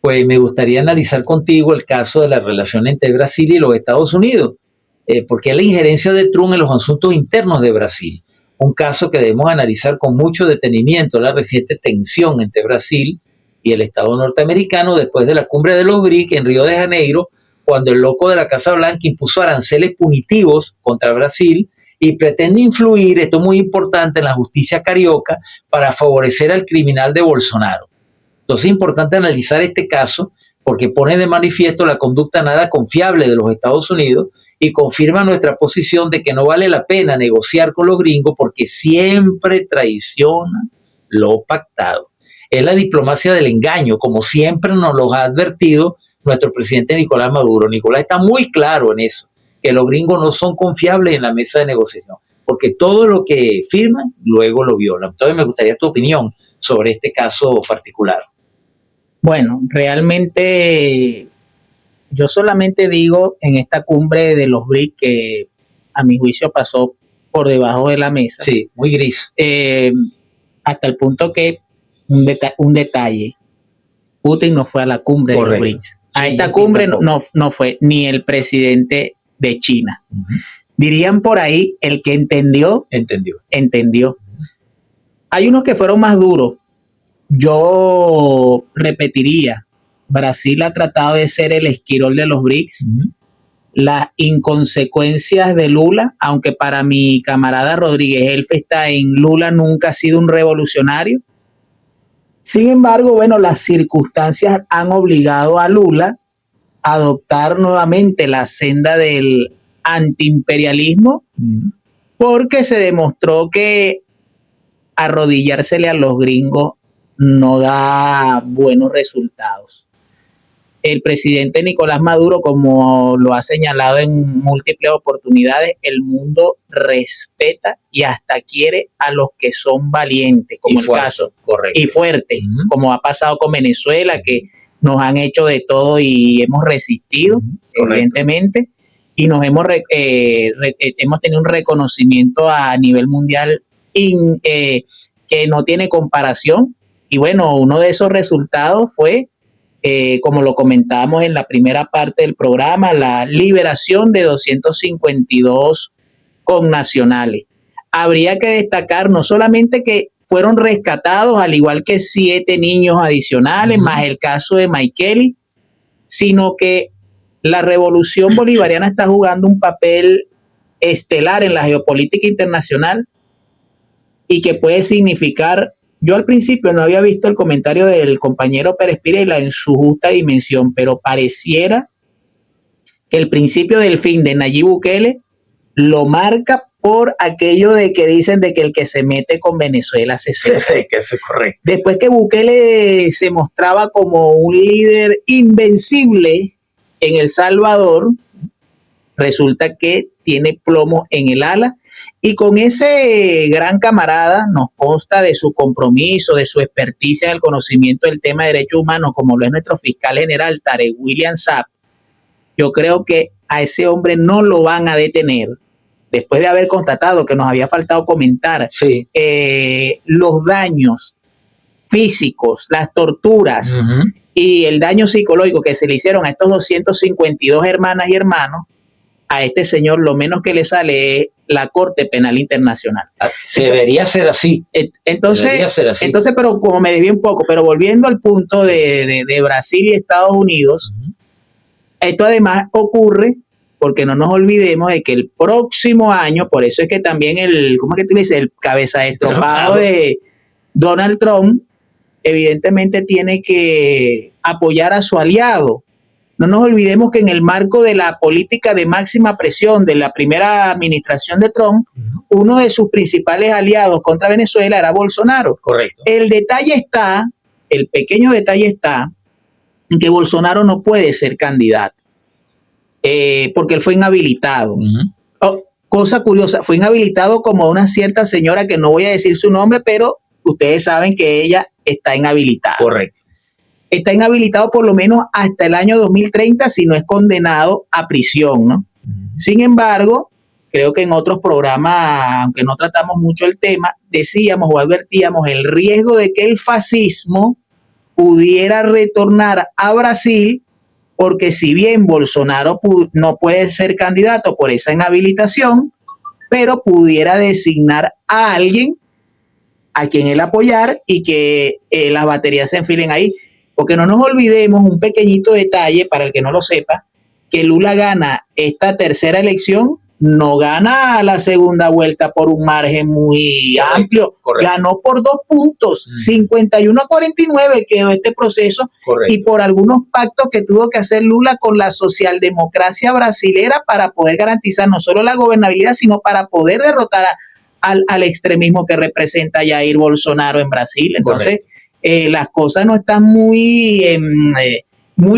pues me gustaría analizar contigo el caso de la relación entre Brasil y los Estados Unidos, porque es la injerencia de Trump en los asuntos internos de Brasil. Un caso que debemos analizar con mucho detenimiento, la reciente tensión entre Brasil y el Estado norteamericano después de la cumbre de los BRICS en Río de Janeiro, cuando el loco de la Casa Blanca impuso aranceles punitivos contra Brasil y pretende influir, esto es muy importante, en la justicia carioca para favorecer al criminal de Bolsonaro. Entonces es importante analizar este caso porque pone de manifiesto la conducta nada confiable de los Estados Unidos y confirma nuestra posición de que no vale la pena negociar con los gringos porque siempre traicionan lo pactado. Es la diplomacia del engaño, como siempre nos lo ha advertido nuestro presidente Nicolás Maduro. Nicolás está muy claro en eso, que los gringos no son confiables en la mesa de negociación, porque todo lo que firman luego lo violan. Entonces me gustaría tu opinión sobre este caso particular. Bueno, realmente yo solamente digo en esta cumbre de los BRICS que a mi juicio pasó por debajo de la mesa. Sí, muy gris. Hasta el punto que un detalle, Putin no fue a la cumbre de los BRICS. A esta cumbre no fue ni el presidente de China. Uh-huh. Dirían por ahí, el que entendió. Hay unos que fueron más duros. Yo repetiría Brasil ha tratado de ser el esquirol de los BRICS. Las inconsecuencias de Lula, aunque para mi camarada Rodríguez Elfenstein, Lula nunca ha sido un revolucionario. Sin embargo, bueno, las circunstancias han obligado a Lula a adoptar nuevamente la senda del antiimperialismo, porque se demostró que arrodillársele a los gringos no da buenos resultados. El presidente Nicolás Maduro, como lo ha señalado en múltiples oportunidades, el mundo respeta y hasta quiere a los que son valientes, como el caso, y fuertes, como ha pasado con Venezuela, que nos han hecho de todo y hemos resistido, evidentemente, y nos hemos tenido un reconocimiento a nivel mundial que no tiene comparación. Y bueno, uno de esos resultados fue, como lo comentábamos en la primera parte del programa, la liberación de 252 connacionales. Habría que destacar no solamente que fueron rescatados, al igual que 7 niños adicionales, más el caso de Maikeli, sino que la revolución bolivariana está jugando un papel estelar en la geopolítica internacional y que puede significar. Yo al principio no había visto el comentario del compañero Pérez Pirela en su justa dimensión, pero pareciera que el principio del fin de Nayib Bukele lo marca por aquello de que dicen de que el que se mete con Venezuela se seca. Sí, que eso es correcto. Después que Bukele se mostraba como un líder invencible en El Salvador, resulta que tiene plomo en el ala. Y con ese gran camarada nos consta de su compromiso, de su experticia en el conocimiento del tema de derechos humanos, como lo es nuestro fiscal general Tarek William Saab. Yo creo que a ese hombre no lo van a detener, después de haber constatado que nos había faltado comentar los daños físicos, las torturas y el daño psicológico que se le hicieron a estos 252 hermanas y hermanos. A este señor lo menos que le sale es la Corte Penal Internacional. Debería ser así. Entonces, pero como me desvié un poco, pero volviendo al punto de Brasil y Estados Unidos, esto además ocurre porque no nos olvidemos de que el próximo año, por eso es que también el cabeza de estropado de Donald Trump, evidentemente tiene que apoyar a su aliado. No nos olvidemos que en el marco de la política de máxima presión de la primera administración de Trump, uno de sus principales aliados contra Venezuela era Bolsonaro. Correcto. El pequeño detalle está en que Bolsonaro no puede ser candidato, porque él fue inhabilitado. Cosa curiosa, fue inhabilitado como una cierta señora que no voy a decir su nombre, pero ustedes saben que ella está inhabilitada. Correcto. Está inhabilitado por lo menos hasta el año 2030 si no es condenado a prisión, ¿no? Sin embargo, creo que en otros programas, aunque no tratamos mucho el tema, decíamos o advertíamos el riesgo de que el fascismo pudiera retornar a Brasil, porque si bien Bolsonaro no puede ser candidato por esa inhabilitación, pero pudiera designar a alguien a quien él apoyar y que las baterías se enfilen ahí. Porque no nos olvidemos un pequeñito detalle, para el que no lo sepa, que Lula gana esta tercera elección, no gana la segunda vuelta por un margen muy amplio, ganó por 2 puntos, 51-49 quedó este proceso, y por algunos pactos que tuvo que hacer Lula con la socialdemocracia brasilera para poder garantizar no solo la gobernabilidad, sino para poder derrotar al extremismo que representa Jair Bolsonaro en Brasil. Entonces, las cosas no están muy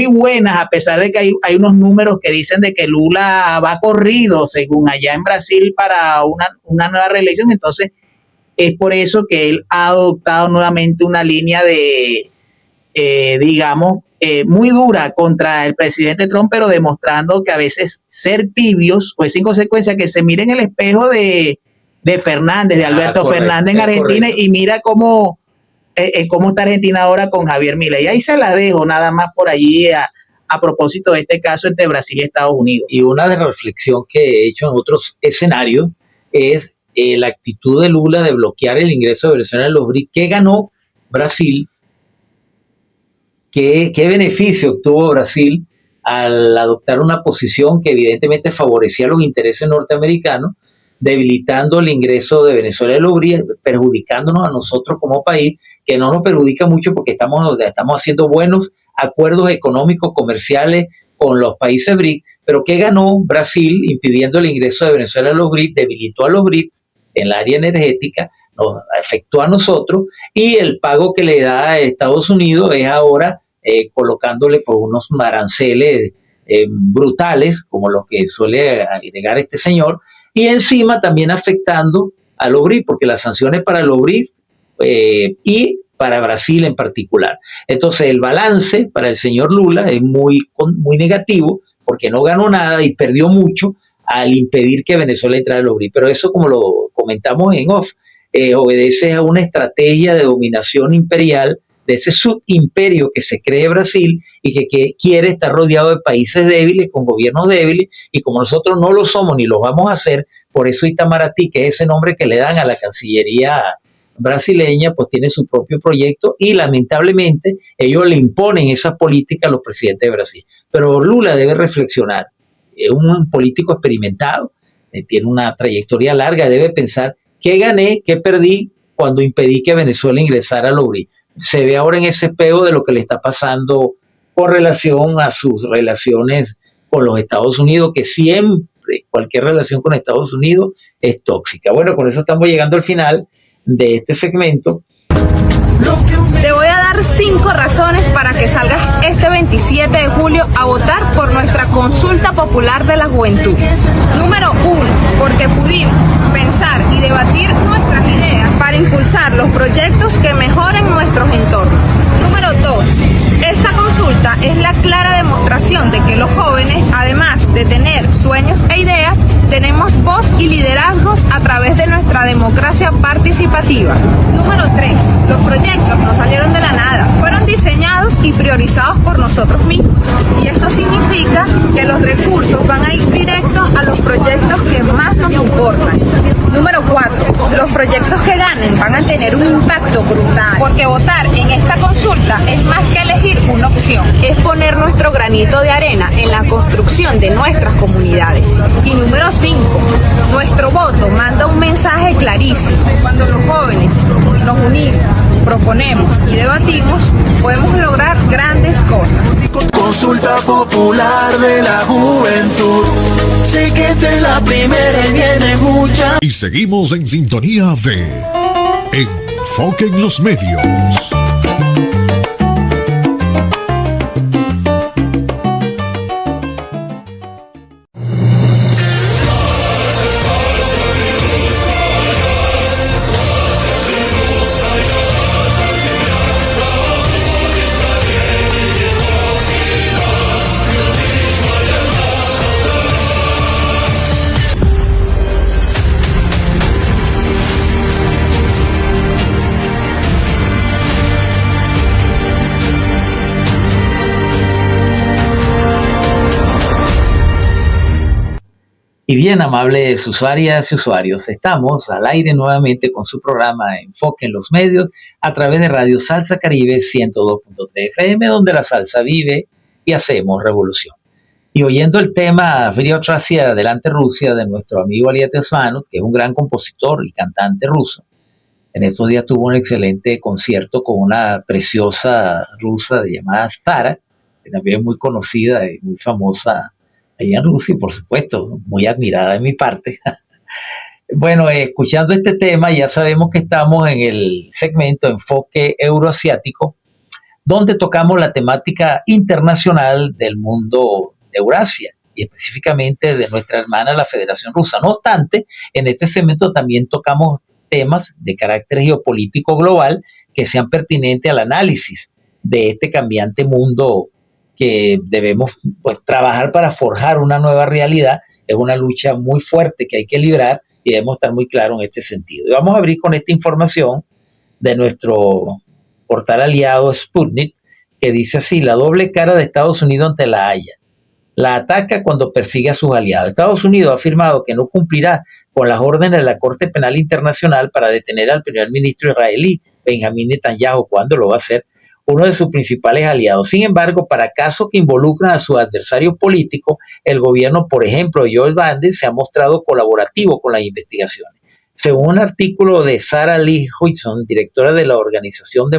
buenas, a pesar de que hay unos números que dicen de que Lula va corrido, según allá en Brasil, para una nueva reelección. Entonces, es por eso que él ha adoptado nuevamente una línea de, muy dura contra el presidente Trump, pero demostrando que a veces ser tibios, pues sin consecuencia, que se mire en el espejo de Fernández, de Alberto Fernández en Argentina, y mira cómo está Argentina ahora con Javier Milei. Ahí se la dejo nada más por allí a propósito de este caso entre Brasil y Estados Unidos. Y una de las reflexiones que he hecho en otros escenarios es la actitud de Lula de bloquear el ingreso de Venezuela en los BRICS, que ganó Brasil ¿Qué beneficio obtuvo Brasil al adoptar una posición que evidentemente favorecía los intereses norteamericanos, debilitando el ingreso de Venezuela y los BRICS, perjudicándonos a nosotros como país, que no nos perjudica mucho porque estamos haciendo buenos acuerdos económicos, comerciales con los países BRICS, pero ¿qué ganó Brasil impidiendo el ingreso de Venezuela a los BRICS? Debilitó a los BRICS en el área energética, nos afectó a nosotros, y el pago que le da a Estados Unidos es ahora colocándole por unos aranceles brutales, como los que suele agregar este señor, y encima también afectando a los BRICS, porque las sanciones para los BRICS y para Brasil en particular. Entonces el balance para el señor Lula es muy negativo, porque no ganó nada y perdió mucho al impedir que Venezuela entrara a los BRICS. Pero eso, como lo comentamos en off, obedece a una estrategia de dominación imperial de ese subimperio que se cree Brasil y que quiere estar rodeado de países débiles, con gobiernos débiles, y como nosotros no lo somos ni lo vamos a hacer, por eso Itamaraty, que es ese nombre que le dan a la Cancillería brasileña, pues tiene su propio proyecto y lamentablemente ellos le imponen esa política a los presidentes de Brasil. Pero Lula debe reflexionar, es un político experimentado, tiene una trayectoria larga, debe pensar qué gané, qué perdí cuando impedí que Venezuela ingresara a los BRICS. Se ve ahora en ese espejo de lo que le está pasando con relación a sus relaciones con los Estados Unidos, que siempre, cualquier relación con Estados Unidos es tóxica. Bueno, con eso estamos llegando al final de este segmento. Te voy a dar 5 razones para que salgas este 27 de julio a votar por nuestra consulta popular de la juventud. Número 1, porque pudimos pensar y debatir nuestras ideas para impulsar los proyectos que mejoren nuestros entornos. Número 2, esta consulta es la clara demostración de que los jóvenes, además de tener sueños e ideas, tenemos voz y liderazgos a través de nuestra democracia participativa. Número 3, los proyectos no salieron de la nada, fueron diseñados y priorizados por nosotros mismos. Y esto significa que los recursos van a ir directos a los proyectos que más nos importan. Número 4, los proyectos que ganen van a tener un impacto brutal, porque votar en esta consulta es más que elegir una opción, es poner nuestro granito de arena en la construcción de nuestras comunidades. Y número 5, nuestro voto manda un mensaje clarísimo. Cuando los jóvenes nos unimos, proponemos y debatimos, podemos lograr grandes cosas. Consulta popular de la juventud. Sé que esta es la primera y viene mucha. Y seguimos en sintonía de Enfoque en los Medios. Y bien, amables usuarias y usuarios, estamos al aire nuevamente con su programa Enfoque en los Medios a través de Radio Salsa Caribe 102.3 FM, donde la salsa vive y hacemos revolución. Y oyendo el tema Fría Tracia, Adelante Rusia, de nuestro amigo Aliet Osmanov, que es un gran compositor y cantante ruso, en estos días tuvo un excelente concierto con una preciosa rusa llamada Zara, que también es muy conocida y muy famosa allá en Rusia, y por supuesto, muy admirada de mi parte. Bueno, escuchando este tema, ya sabemos que estamos en el segmento Enfoque Euroasiático, donde tocamos la temática internacional del mundo de Eurasia, y específicamente de nuestra hermana, la Federación Rusa. No obstante, en este segmento también tocamos temas de carácter geopolítico global que sean pertinentes al análisis de este cambiante mundo que debemos trabajar para forjar una nueva realidad. Es una lucha muy fuerte que hay que librar y debemos estar muy claros en este sentido. Y vamos a abrir con esta información de nuestro portal aliado Sputnik, que dice así: la doble cara de Estados Unidos ante la Haya. La ataca cuando persigue a sus aliados. Estados Unidos ha afirmado que no cumplirá con las órdenes de la Corte Penal Internacional para detener al primer ministro israelí, Benjamín Netanyahu. ¿Cuándo lo va a hacer? uno de sus principales aliados. Sin embargo, para casos que involucran a sus adversarios políticos, el gobierno, por ejemplo, de Joe Biden, se ha mostrado colaborativo con las investigaciones. Según un artículo de Sarah Lee Hudson, directora de la organización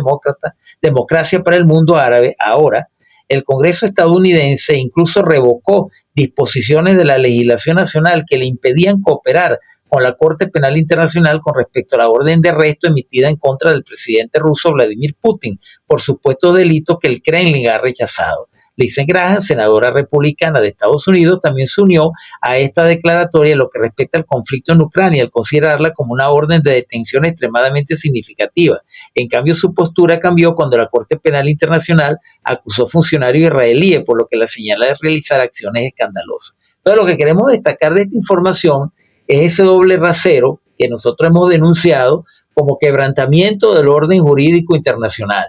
Democracia para el Mundo Árabe, ahora, el Congreso estadounidense incluso revocó disposiciones de la legislación nacional que le impedían cooperar con la Corte Penal Internacional con respecto a la orden de arresto emitida en contra del presidente ruso Vladimir Putin por supuestos delitos que el Kremlin ha rechazado. Lindsey Graham, senadora republicana de Estados Unidos, también se unió a esta declaratoria en lo que respecta al conflicto en Ucrania, al considerarla como una orden de detención extremadamente significativa. En cambio, su postura cambió cuando la Corte Penal Internacional acusó a funcionarios israelíes, por lo que la señala de realizar acciones escandalosas. Entonces, lo que queremos destacar de esta información es ese doble rasero que nosotros hemos denunciado como quebrantamiento del orden jurídico internacional.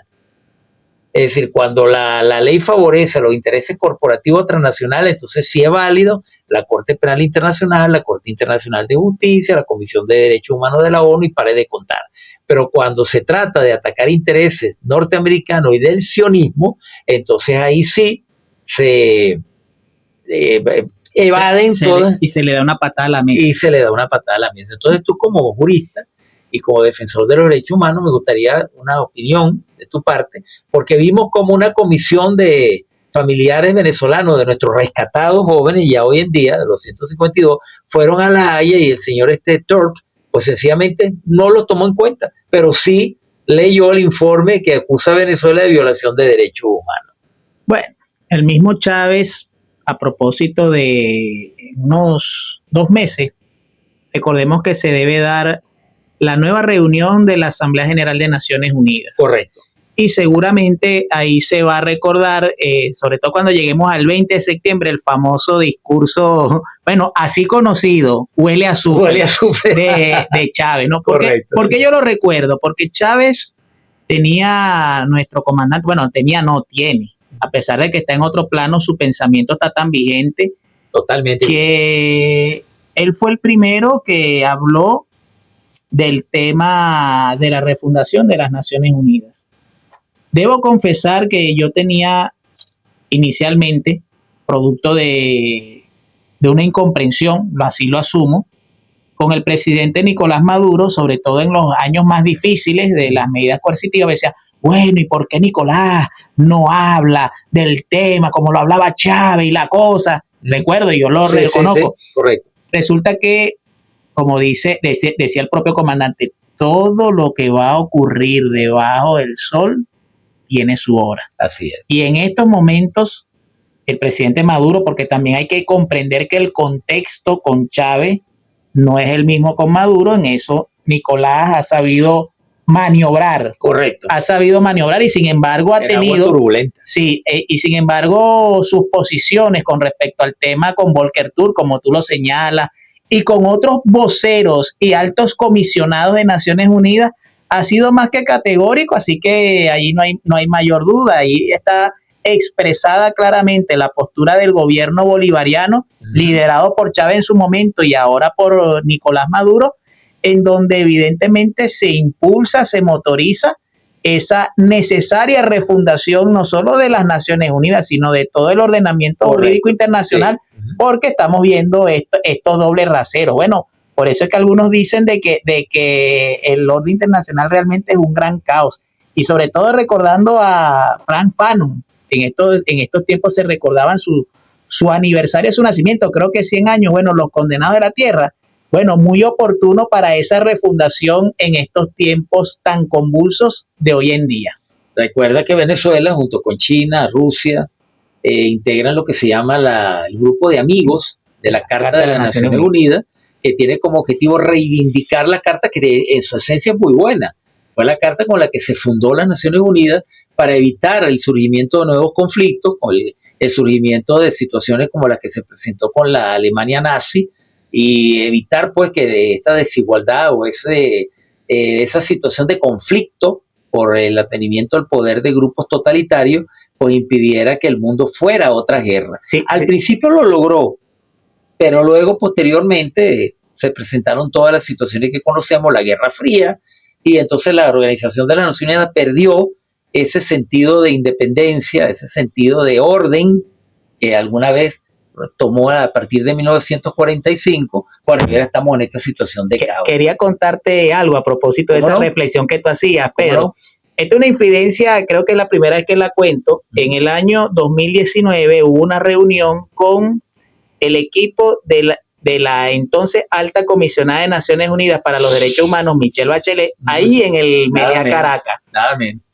Es decir, cuando la ley favorece los intereses corporativos transnacionales, entonces sí es válido la Corte Penal Internacional, la Corte Internacional de Justicia, la Comisión de Derechos Humanos de la ONU y pare de contar. Pero cuando se trata de atacar intereses norteamericanos y del sionismo, entonces ahí sí se evaden todas. Y se le da una patada a la mesa. Y se le da una patada a la mesa. Entonces tú como jurista y como defensor de los derechos humanos, me gustaría una opinión de tu parte, porque vimos como una comisión de familiares venezolanos de nuestros rescatados jóvenes, ya hoy en día, de los 152, fueron a La Haya y el señor Turk, pues sencillamente no lo tomó en cuenta, pero sí leyó el informe que acusa a Venezuela de violación de derechos humanos. Bueno, el mismo Chávez, a propósito de unos 2 meses, recordemos que se debe dar la nueva reunión de la Asamblea General de Naciones Unidas. Correcto. Y seguramente ahí se va a recordar, sobre todo cuando lleguemos al 20 de septiembre, el famoso discurso, bueno, así conocido, huele a azufre, de Chávez, ¿no? Porque yo lo recuerdo, porque Chávez tenía nuestro comandante, bueno, tiene, a pesar de que está en otro plano, su pensamiento está tan vigente. Totalmente. Que él fue el primero que habló del tema de la refundación de las Naciones Unidas. Debo confesar que yo tenía inicialmente, producto de una incomprensión, así lo asumo, con el presidente Nicolás Maduro, sobre todo en los años más difíciles de las medidas coercitivas. Me decía, bueno, ¿y por qué Nicolás no habla del tema como lo hablaba Chávez y la cosa? Recuerdo, y yo lo reconozco. Sí, correcto. Resulta que, como decía el propio comandante, todo lo que va a ocurrir debajo del sol tiene su hora. Así es. Y en estos momentos, el presidente Maduro, porque también hay que comprender que el contexto con Chávez no es el mismo con Maduro, en eso Nicolás ha sabido maniobrar. Correcto. Ha sabido maniobrar y sin embargo ha tenido... turbulenta. Sí, y sin embargo sus posiciones con respecto al tema con Volker Turk, como tú lo señalas, y con otros voceros y altos comisionados de Naciones Unidas, ha sido más que categórico, así que ahí no hay mayor duda. Ahí está expresada claramente la postura del gobierno bolivariano, liderado por Chávez en su momento y ahora por Nicolás Maduro, en donde evidentemente se impulsa, se motoriza esa necesaria refundación no solo de las Naciones Unidas, sino de todo el ordenamiento jurídico internacional, porque estamos viendo estos dobles raseros. Bueno, por eso es que algunos dicen de que el orden internacional realmente es un gran caos. Y sobre todo recordando a Frank Fanon, en estos tiempos se recordaban su aniversario de su nacimiento, creo que 100 años, bueno, los condenados de la tierra. Bueno, muy oportuno para esa refundación en estos tiempos tan convulsos de hoy en día. Recuerda que Venezuela, junto con China, Rusia, integran lo que se llama el grupo de amigos de la Carta de las Naciones Unidas, que tiene como objetivo reivindicar la carta que en su esencia es muy buena. Fue la carta con la que se fundó las Naciones Unidas para evitar el surgimiento de nuevos conflictos, con el surgimiento de situaciones como la que se presentó con la Alemania nazi, y evitar pues que de esta desigualdad o esa situación de conflicto por el atenimiento al poder de grupos totalitarios pues impidiera que el mundo fuera a otra guerra. Sí, al principio lo logró, pero luego posteriormente se presentaron todas las situaciones que conocemos, la Guerra Fría, y entonces la Organización de las Naciones Unidas perdió ese sentido de independencia, ese sentido de orden que alguna vez tomó a partir de 1945, bueno, ahora estamos en esta situación de caos. Quería contarte algo a propósito de esa reflexión que tú hacías, Pedro. Esta es una infidencia, creo que es la primera vez que la cuento. En el año 2019 hubo una reunión con el equipo de la entonces alta comisionada de Naciones Unidas para los Derechos Humanos, Michelle Bachelet, ahí en el Meliá Caracas.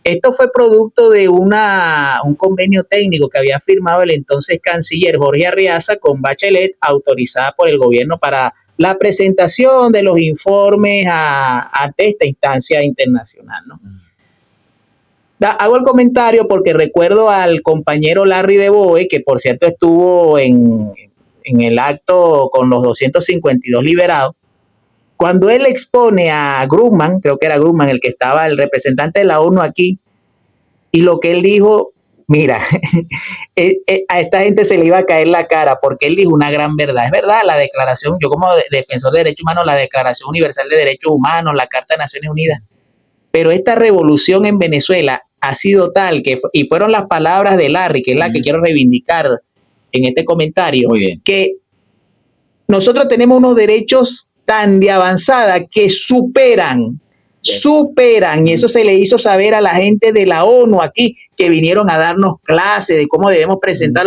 Esto fue producto de un convenio técnico que había firmado el entonces canciller Jorge Arriaza con Bachelet, autorizada por el gobierno para la presentación de los informes ante esta instancia internacional, ¿no? Hago el comentario porque recuerdo al compañero Larry DeBoe, que por cierto estuvo en el acto con los 252 liberados, cuando él expone a Grumman, creo que era Grumman el que estaba, el representante de la ONU aquí, y lo que él dijo, mira, a esta gente se le iba a caer la cara, porque él dijo una gran verdad. Es verdad, la declaración, yo como defensor de derechos humanos, la Declaración Universal de Derechos Humanos, la Carta de Naciones Unidas, pero esta revolución en Venezuela ha sido tal, y fueron las palabras de Larry, que es la que quiero reivindicar en este comentario, que nosotros tenemos unos derechos tan de avanzada que superan, y eso se le hizo saber a la gente de la ONU aquí, que vinieron a darnos clases de cómo debemos presentar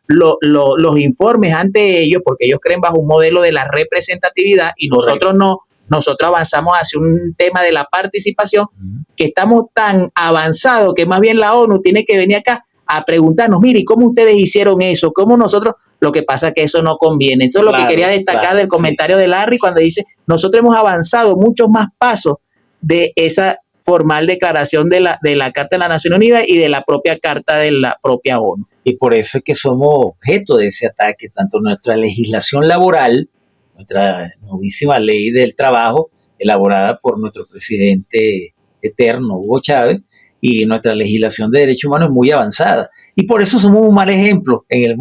los informes ante ellos, porque ellos creen bajo un modelo de la representatividad y nosotros no. Nosotros avanzamos hacia un tema de la participación, que estamos tan avanzados que más bien la ONU tiene que venir acá a preguntarnos, mire, ¿y cómo ustedes hicieron eso? ¿Cómo nosotros? Lo que pasa es que eso no conviene. Eso es lo que quería destacar del comentario de Larry cuando dice, nosotros hemos avanzado muchos más pasos de esa formal declaración de la Carta de la Nación Unida y de la propia Carta de la propia ONU. Y por eso es que somos objeto de ese ataque, tanto nuestra legislación laboral, nuestra novísima ley del trabajo, elaborada por nuestro presidente eterno, Hugo Chávez, y nuestra legislación de derechos humanos es muy avanzada. Y por eso somos un mal ejemplo, en el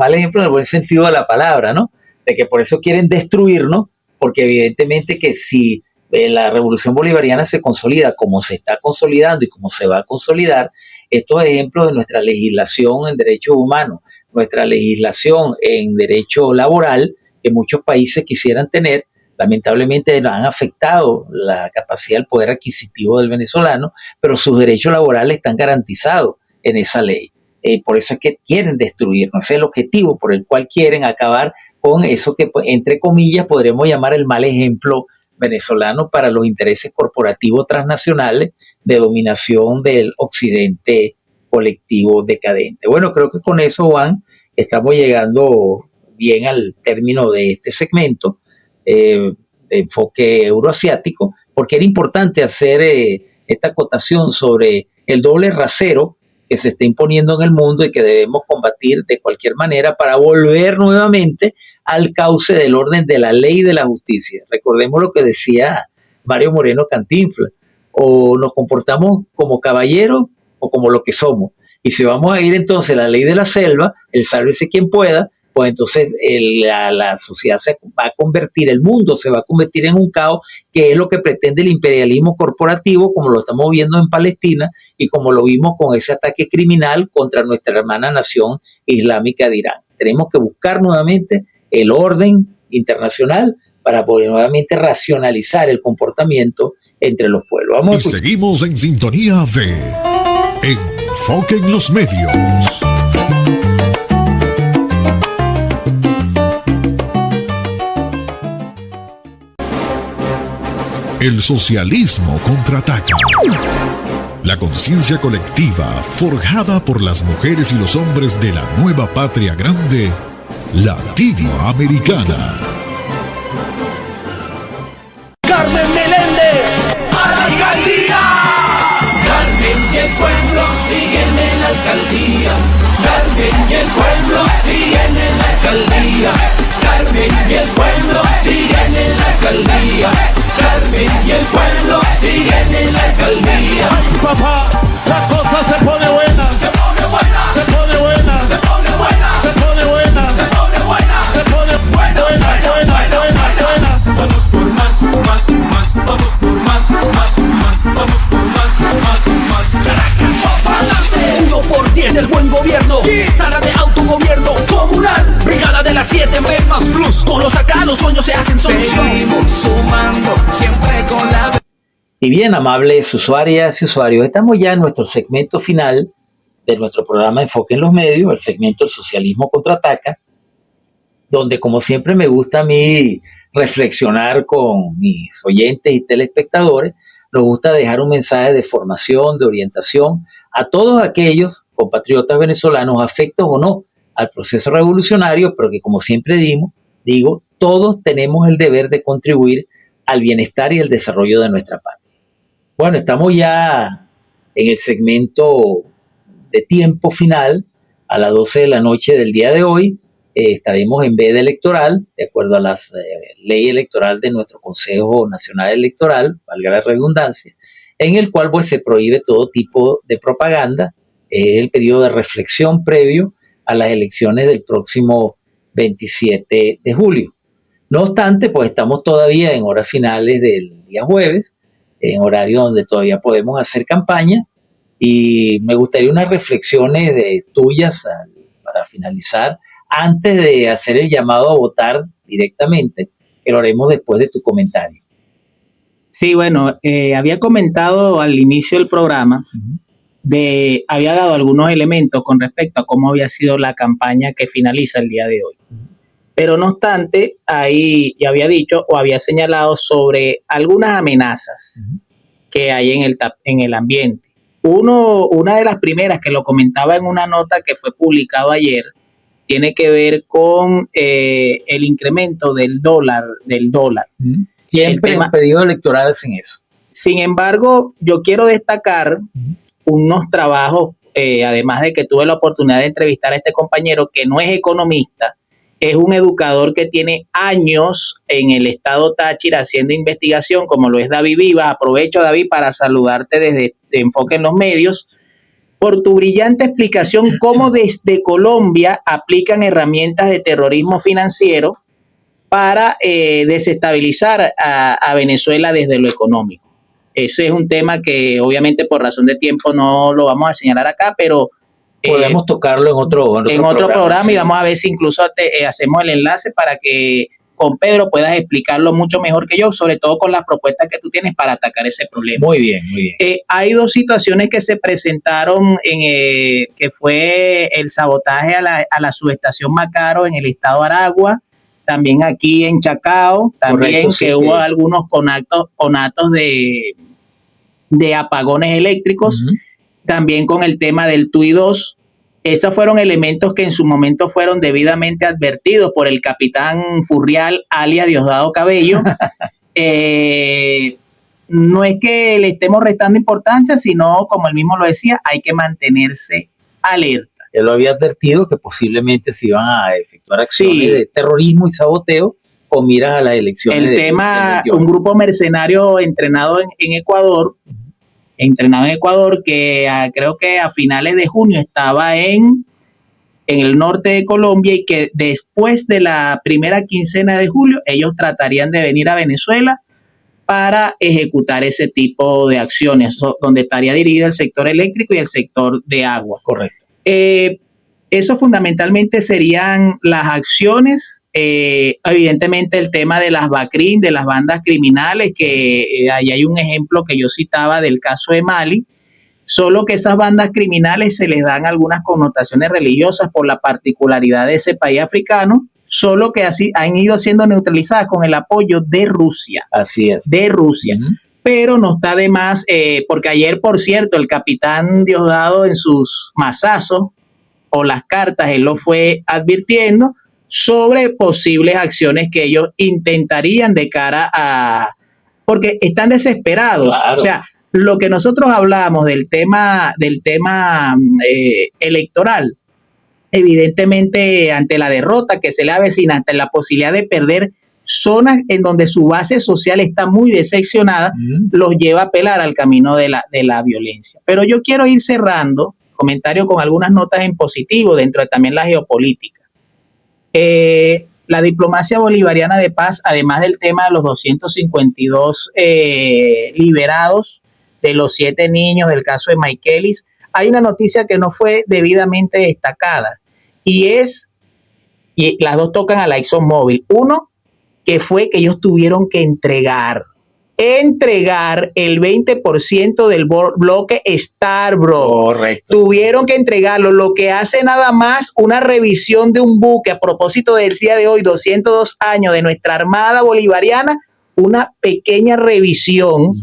buen sentido de la palabra, ¿no? De que por eso quieren destruirnos, porque evidentemente que si la revolución bolivariana se consolida como se está consolidando y como se va a consolidar, estos ejemplos de nuestra legislación en derechos humanos, nuestra legislación en derecho laboral, que muchos países quisieran tener, lamentablemente han afectado la capacidad del poder adquisitivo del venezolano, pero sus derechos laborales están garantizados en esa ley. Por eso es que quieren destruirnos, ese es el objetivo por el cual quieren acabar con eso que, entre comillas, podremos llamar el mal ejemplo venezolano para los intereses corporativos transnacionales de dominación del occidente colectivo decadente. Bueno, creo que con eso, Juan, estamos llegando bien al término de este segmento de enfoque euroasiático, porque era importante hacer esta acotación sobre el doble rasero que se está imponiendo en el mundo y que debemos combatir de cualquier manera para volver nuevamente al cauce del orden de la ley y de la justicia. Recordemos lo que decía Mario Moreno Cantinflas, o nos comportamos como caballeros o como lo que somos. Y si vamos a ir entonces a la ley de la selva, el sálvese quien pueda, pues entonces la sociedad se va a convertir, el mundo se va a convertir en un caos, que es lo que pretende el imperialismo corporativo, como lo estamos viendo en Palestina y como lo vimos con ese ataque criminal contra nuestra hermana nación islámica de Irán. Tenemos que buscar nuevamente el orden internacional para poder nuevamente racionalizar el comportamiento entre los pueblos. Vamos a escuchar. Seguimos en sintonía de Enfoque en los Medios. El socialismo contraataca. La conciencia colectiva forjada por las mujeres y los hombres de la nueva patria grande, latinoamericana. Carmen Meléndez a la alcaldía. Carmen y el pueblo siguen en la alcaldía. Carmen y el pueblo siguen en la alcaldía. Carmen y el pueblo siguen en la alcaldía. Carmen y el pueblo siguen en la alcaldía. Papá, la cosa se pone buena. Se pone buena. Se pone buena. Se pone buena. Se pone buena. Se pone buena. Se pone buena. Buena. Vamos por más, más, más. Vamos por más, más, más. Vamos por más, más, más. Caracas, para adelante. 27 en Más Plus. Con los acá los sueños se hacen solución. Seguimos sumando, siempre con la... Y bien, amables usuarias y usuarios, estamos ya en nuestro segmento final de nuestro programa Enfoque en los Medios, el segmento El Socialismo Contraataca, donde como siempre me gusta a mí reflexionar con mis oyentes y telespectadores. Nos gusta dejar un mensaje de formación, de orientación a todos aquellos compatriotas venezolanos afectos o no al proceso revolucionario, pero que como siempre digo, todos tenemos el deber de contribuir al bienestar y el desarrollo de nuestra patria. Bueno, estamos ya en el segmento de tiempo final. A las 12 de la noche del día de hoy estaremos en veda electoral, de acuerdo a la ley electoral de nuestro Consejo Nacional Electoral, valga la redundancia, en el cual pues se prohíbe todo tipo de propaganda. Es el periodo de reflexión previo a las elecciones del próximo 27 de julio. No obstante, pues estamos todavía en horas finales del día jueves, en horario donde todavía podemos hacer campaña, y me gustaría unas reflexiones tuyas para finalizar, antes de hacer el llamado a votar directamente, que lo haremos después de tu comentario. Sí, bueno, había comentado al inicio del programa, había dado algunos elementos con respecto a cómo había sido la campaña que finaliza el día de hoy. Pero no obstante, ahí ya había dicho o había señalado sobre algunas amenazas que hay en el ambiente. Una de las primeras que lo comentaba en una nota que fue publicado ayer, tiene que ver con el incremento del dólar. Siempre en periodos electorales en eso. Sin embargo, yo quiero destacar unos trabajos, además de que tuve la oportunidad de entrevistar a este compañero que no es economista, es un educador que tiene años en el estado Táchira haciendo investigación, como lo es David Vivas. Aprovecho, David, para saludarte desde Enfoque en los Medios, por tu brillante explicación cómo desde Colombia aplican herramientas de terrorismo financiero para desestabilizar a Venezuela desde lo económico. Ese es un tema que obviamente por razón de tiempo no lo vamos a señalar acá, pero podemos tocarlo en otro programa, sí. Y vamos a ver si incluso hacemos el enlace para que con Pedro puedas explicarlo mucho mejor que yo, sobre todo con las propuestas que tú tienes para atacar ese problema. Muy bien, muy bien. Hay dos situaciones que se presentaron, que fue el sabotaje a la subestación Macaro en el estado Aragua, también aquí en Chacao, también. Correcto, sí, que hubo algunos conatos de apagones eléctricos, también con el tema del TUI 2. Esos fueron elementos que en su momento fueron debidamente advertidos por el capitán Furrial, alias Diosdado Cabello. No es que le estemos restando importancia, sino, como él mismo lo decía, hay que mantenerse alerta. Él lo había advertido que posiblemente se iban a efectuar acciones de terrorismo y saboteo con miras a las elecciones. El tema, un grupo mercenario entrenado en Ecuador, que creo que a finales de junio estaba en el norte de Colombia, y que después de la primera quincena de julio ellos tratarían de venir a Venezuela para ejecutar ese tipo de acciones, donde estaría dirigido el sector eléctrico y el sector de agua. Correcto. Eso fundamentalmente serían las acciones. Evidentemente el tema de las BACRIM, de las bandas criminales, que ahí hay un ejemplo que yo citaba del caso de Mali, solo que esas bandas criminales se les dan algunas connotaciones religiosas por la particularidad de ese país africano, solo que así han ido siendo neutralizadas con el apoyo de Rusia. Así es. De Rusia. Pero no está de más, porque ayer, por cierto, el capitán Diosdado en sus mazazos o las cartas, él lo fue advirtiendo sobre posibles acciones que ellos intentarían de cara a... porque están desesperados. Claro. O sea, lo que nosotros hablamos del tema electoral, evidentemente ante la derrota que se le avecina, ante la posibilidad de perder zonas en donde su base social está muy decepcionada, los lleva a apelar al camino de la violencia. Pero yo quiero ir cerrando comentario con algunas notas en positivo dentro de también la geopolítica. La diplomacia bolivariana de paz, además del tema de los 252 liberados, de los 7 niños del caso de Michaelis, hay una noticia que no fue debidamente destacada, y es y las dos tocan a la ExxonMobil. Uno, que fue que ellos tuvieron que entregar el 20% del bloque Scarborough. Correcto. Tuvieron que entregarlo, lo que hace nada más una revisión de un buque a propósito del día de hoy, 202 años de nuestra Armada Bolivariana, una pequeña revisión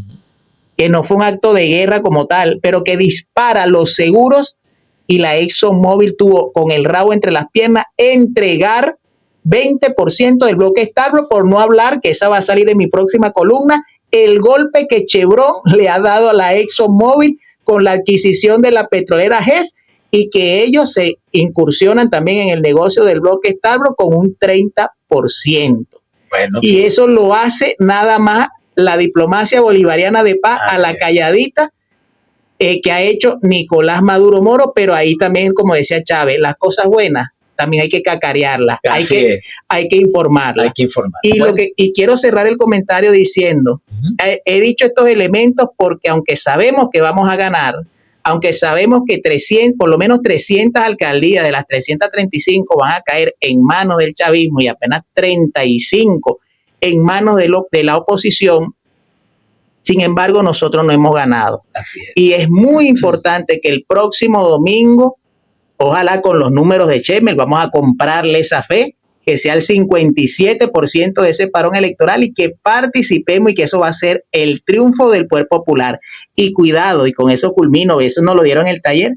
que no fue un acto de guerra como tal, pero que dispara los seguros, y la ExxonMobil tuvo con el rabo entre las piernas entregar 20% del bloque Scarborough, por no hablar, que esa va a salir en mi próxima columna, el golpe que Chevron le ha dado a la ExxonMobil con la adquisición de la petrolera Hess, y que ellos se incursionan también en el negocio del bloque Scarborough con un 30%. Bueno, y eso lo hace nada más la diplomacia bolivariana de paz a la calladita que ha hecho Nicolás Maduro Moro, pero ahí también, como decía Chávez, las cosas buenas también hay que cacarearlas, hay que informarlas. Hay que informar. Y, y quiero cerrar el comentario diciendo, he dicho estos elementos porque aunque sabemos que vamos a ganar, aunque sabemos que por lo menos 300 alcaldías de las 335 van a caer en manos del chavismo y apenas 35 en manos de la oposición, sin embargo nosotros no hemos ganado. Así es. Y es muy importante que el próximo domingo, ojalá con los números de Chemel, vamos a comprarle esa fe, que sea el 57% de ese parón electoral y que participemos, y que eso va a ser el triunfo del poder popular. Y cuidado, y con eso culmino, eso nos lo dieron en el taller,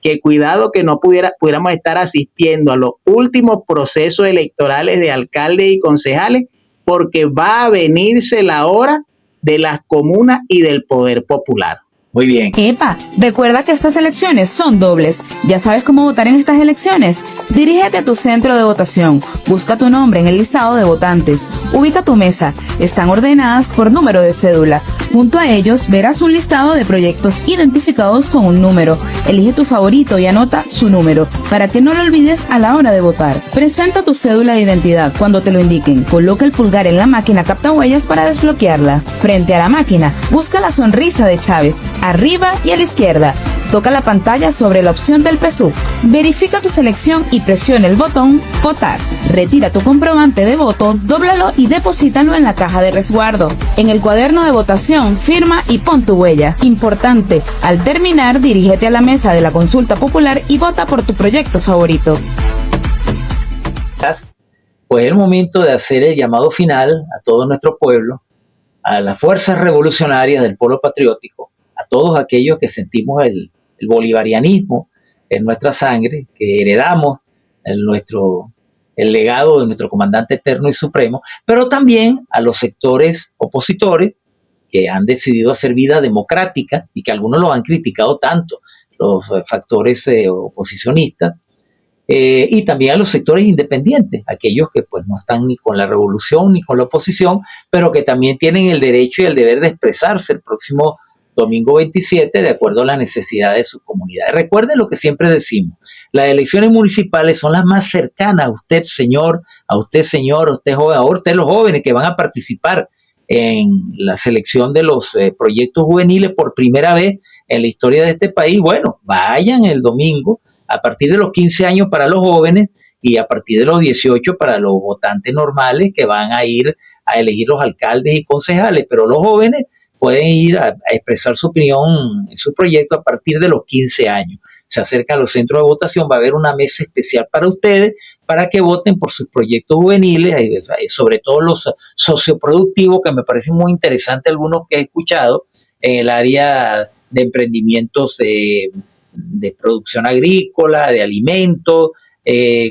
que cuidado que no pudiéramos estar asistiendo a los últimos procesos electorales de alcaldes y concejales, porque va a venirse la hora de las comunas y del poder popular. Muy bien. Epa, recuerda que estas elecciones son dobles. ¿Ya sabes cómo votar en estas elecciones? Dirígete a tu centro de votación. Busca tu nombre en el listado de votantes. Ubica tu mesa. Están ordenadas por número de cédula. Junto a ellos verás un listado de proyectos identificados con un número. Elige tu favorito y anota su número para que no lo olvides a la hora de votar. Presenta tu cédula de identidad cuando te lo indiquen. Coloca el pulgar en la máquina captahuellas para desbloquearla. Frente a la máquina, busca la sonrisa de Chávez, arriba y a la izquierda. Toca la pantalla sobre la opción del PSUV. Verifica tu selección y presiona el botón Votar. Retira tu comprobante de voto, dóblalo y deposítalo en la caja de resguardo. En el cuaderno de votación, firma y pon tu huella. Importante, al terminar, dirígete a la mesa de la consulta popular y vota por tu proyecto favorito. Pues es el momento de hacer el llamado final a todo nuestro pueblo, a las fuerzas revolucionarias del polo patriótico, a todos aquellos que sentimos el bolivarianismo en nuestra sangre, que heredamos el legado de nuestro comandante eterno y supremo, pero también a los sectores opositores que han decidido hacer vida democrática y que algunos los han criticado tanto, los factores oposicionistas, y también a los sectores independientes, aquellos que pues no están ni con la revolución ni con la oposición, pero que también tienen el derecho y el deber de expresarse el próximo domingo 27 de acuerdo a las necesidades de sus comunidades. Recuerden lo que siempre decimos, las elecciones municipales son las más cercanas a usted, señor, a usted, señor, a usted, joven, a usted, los jóvenes que van a participar en la selección de los proyectos juveniles por primera vez en la historia de este país. Bueno, vayan el domingo a partir de los 15 años para los jóvenes y a partir de los 18 para los votantes normales que van a ir a elegir los alcaldes y concejales, pero los jóvenes pueden ir a expresar su opinión en su proyecto a partir de los 15 años. Se acercan a los centros de votación, va a haber una mesa especial para ustedes, para que voten por sus proyectos juveniles, sobre todo los socioproductivos, que me parecen muy interesantes algunos que he escuchado, en el área de emprendimientos de producción agrícola, de alimentos,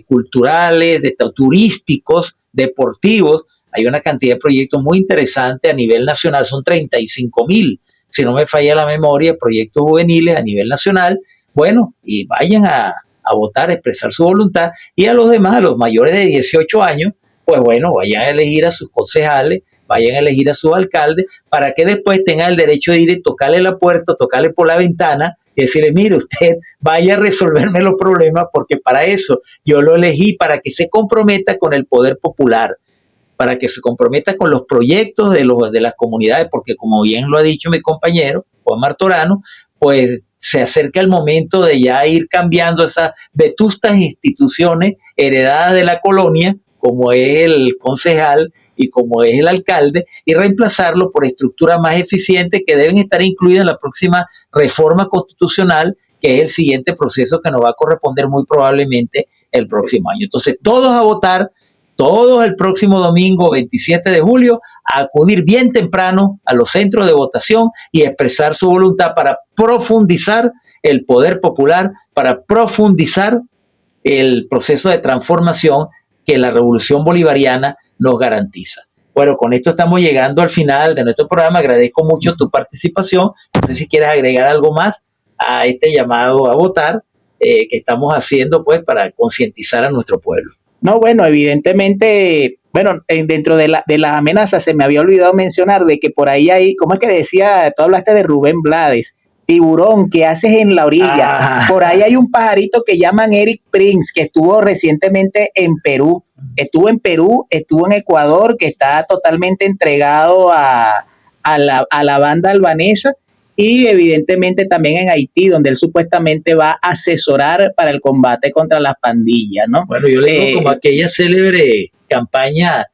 culturales, turísticos, deportivos. Hay una cantidad de proyectos muy interesantes a nivel nacional, son 35,000, si no me falla la memoria, proyectos juveniles a nivel nacional. Bueno, y vayan a votar, a expresar su voluntad, y a los demás, a los mayores de 18 años, pues bueno, vayan a elegir a sus concejales, vayan a elegir a sus alcaldes, para que después tengan el derecho de ir y tocarle la puerta, tocarle por la ventana, y decirle, mire, usted vaya a resolverme los problemas, porque para eso yo lo elegí, para que se comprometa con el poder popular, para que se comprometa con los proyectos de las comunidades, porque como bien lo ha dicho mi compañero Juan Martorano, pues se acerca el momento de ya ir cambiando esas vetustas instituciones heredadas de la colonia, como es el concejal y como es el alcalde, y reemplazarlo por estructuras más eficientes que deben estar incluidas en la próxima reforma constitucional, que es el siguiente proceso que nos va a corresponder muy probablemente el próximo año. Entonces, todos a votar, todos el próximo domingo 27 de julio, a acudir bien temprano a los centros de votación y expresar su voluntad para profundizar el poder popular, para profundizar el proceso de transformación que la revolución bolivariana nos garantiza. Bueno, con esto estamos llegando al final de nuestro programa. Agradezco mucho tu participación. No sé si quieres agregar algo más a este llamado a votar que estamos haciendo pues para concientizar a nuestro pueblo. No, bueno, evidentemente, dentro de las amenazas se me había olvidado mencionar de que por ahí hay, ¿cómo es que decía? Tú hablaste de Rubén Blades, tiburón, ¿qué haces en la orilla? Por ahí hay un pajarito que llaman Eric Prince, que estuvo recientemente en Perú. Estuvo en Ecuador, que está totalmente entregado a la banda albanesa, y evidentemente también en Haití, donde él supuestamente va a asesorar para el combate contra las pandillas, ¿no? Bueno, yo le digo como aquella célebre campaña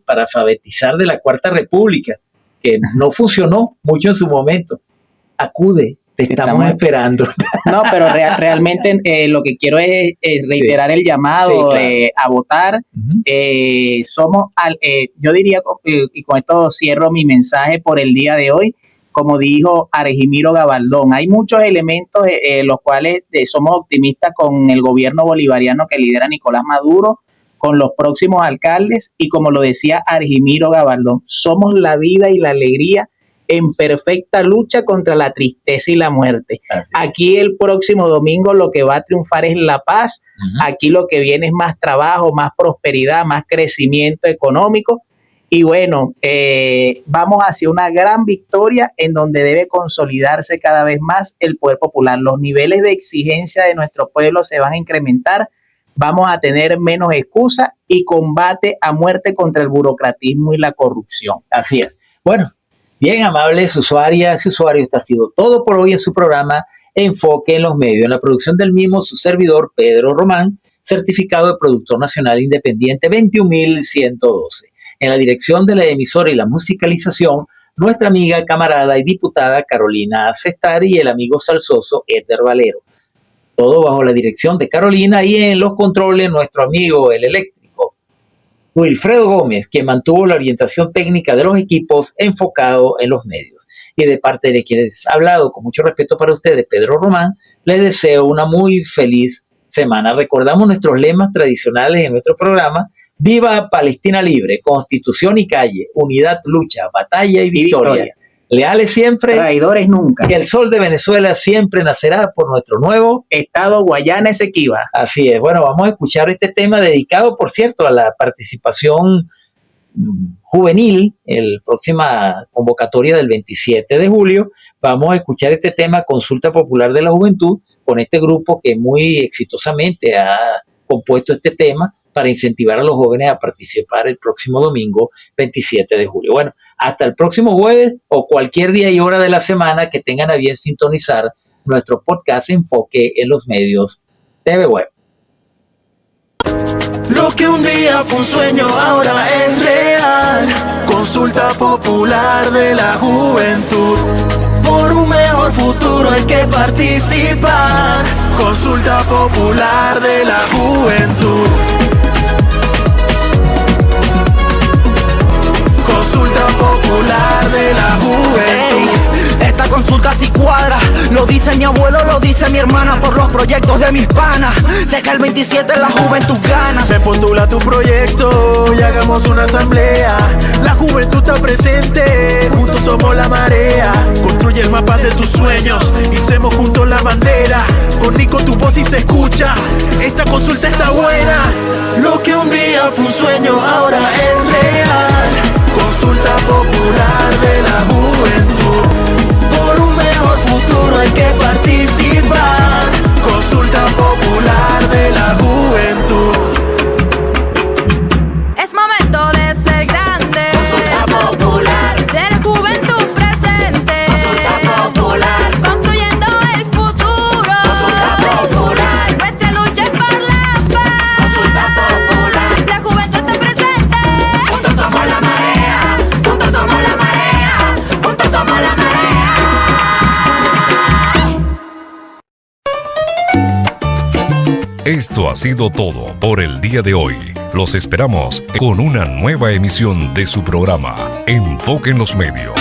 para alfabetizar de la Cuarta República, que no funcionó mucho en su momento. Acude, te estamos esperando. No, pero realmente lo que quiero es reiterar el llamado a votar. Yo diría, y con esto cierro mi mensaje por el día de hoy, como dijo Argimiro Gabaldón, hay muchos elementos los cuales somos optimistas con el gobierno bolivariano que lidera Nicolás Maduro, con los próximos alcaldes, y como lo decía Argimiro Gabaldón, somos la vida y la alegría en perfecta lucha contra la tristeza y la muerte. Aquí el próximo domingo lo que va a triunfar es la paz. Aquí lo que viene es más trabajo, más prosperidad, más crecimiento económico. Y bueno, vamos hacia una gran victoria en donde debe consolidarse cada vez más el poder popular. Los niveles de exigencia de nuestro pueblo se van a incrementar, vamos a tener menos excusas y combate a muerte contra el burocratismo y la corrupción. Así es. Bueno, bien, amables usuarias y usuarios, esto ha sido todo por hoy en su programa Enfoque en los Medios. En la producción del mismo, su servidor Pedro Román, certificado de productor nacional independiente 21112. En la dirección de la emisora y la musicalización, nuestra amiga, camarada y diputada Carolina Cestari y el amigo salsoso Edgar Valero. Todo bajo la dirección de Carolina, y en los controles nuestro amigo el eléctrico Wilfredo Gómez, que mantuvo la orientación técnica de los equipos enfocado en los medios. Y de parte de quienes ha hablado con mucho respeto para ustedes, Pedro Román, les deseo una muy feliz semana. Recordamos nuestros lemas tradicionales en nuestro programa: viva Palestina libre, constitución y calle, unidad, lucha, batalla y victoria. Leales siempre, traidores nunca. Que el sol de Venezuela siempre nacerá por nuestro nuevo Estado Guayana Esequiba. Así es. Bueno, vamos a escuchar este tema dedicado, por cierto, a la participación juvenil, el próxima convocatoria del 27 de julio. Vamos a escuchar este tema, Consulta Popular de la Juventud, con este grupo que muy exitosamente ha compuesto este tema para incentivar a los jóvenes a participar el próximo domingo 27 de julio. Bueno, hasta el próximo jueves o cualquier día y hora de la semana que tengan a bien sintonizar nuestro podcast Enfoque en los Medios TV Web. Lo que un día fue un sueño ahora es real. Consulta popular de la juventud. Por un mejor futuro hay que participar. Consulta popular de la juventud. Consulta popular de la juventud. Esta consulta sí cuadra, lo dice mi abuelo, lo dice mi hermana, por los proyectos de mis panas. Sé que el 27 la juventud gana. Se postula tu proyecto y hagamos una asamblea. La juventud está presente, juntos somos la marea. Construye el mapa de tus sueños, hicemos juntos la bandera. Con Nico tu voz y se escucha, esta consulta está buena. Lo que un día fue un sueño ahora es real. Consulta popular de la juventud. Por un mejor futuro hay que participar. Consulta popular de la juventud. Es momento de ser grande. Consulta popular de la juventud presente. Consulta popular construyendo el Esto ha sido todo por el día de hoy. Los esperamos con una nueva emisión de su programa Enfoque en los Medios.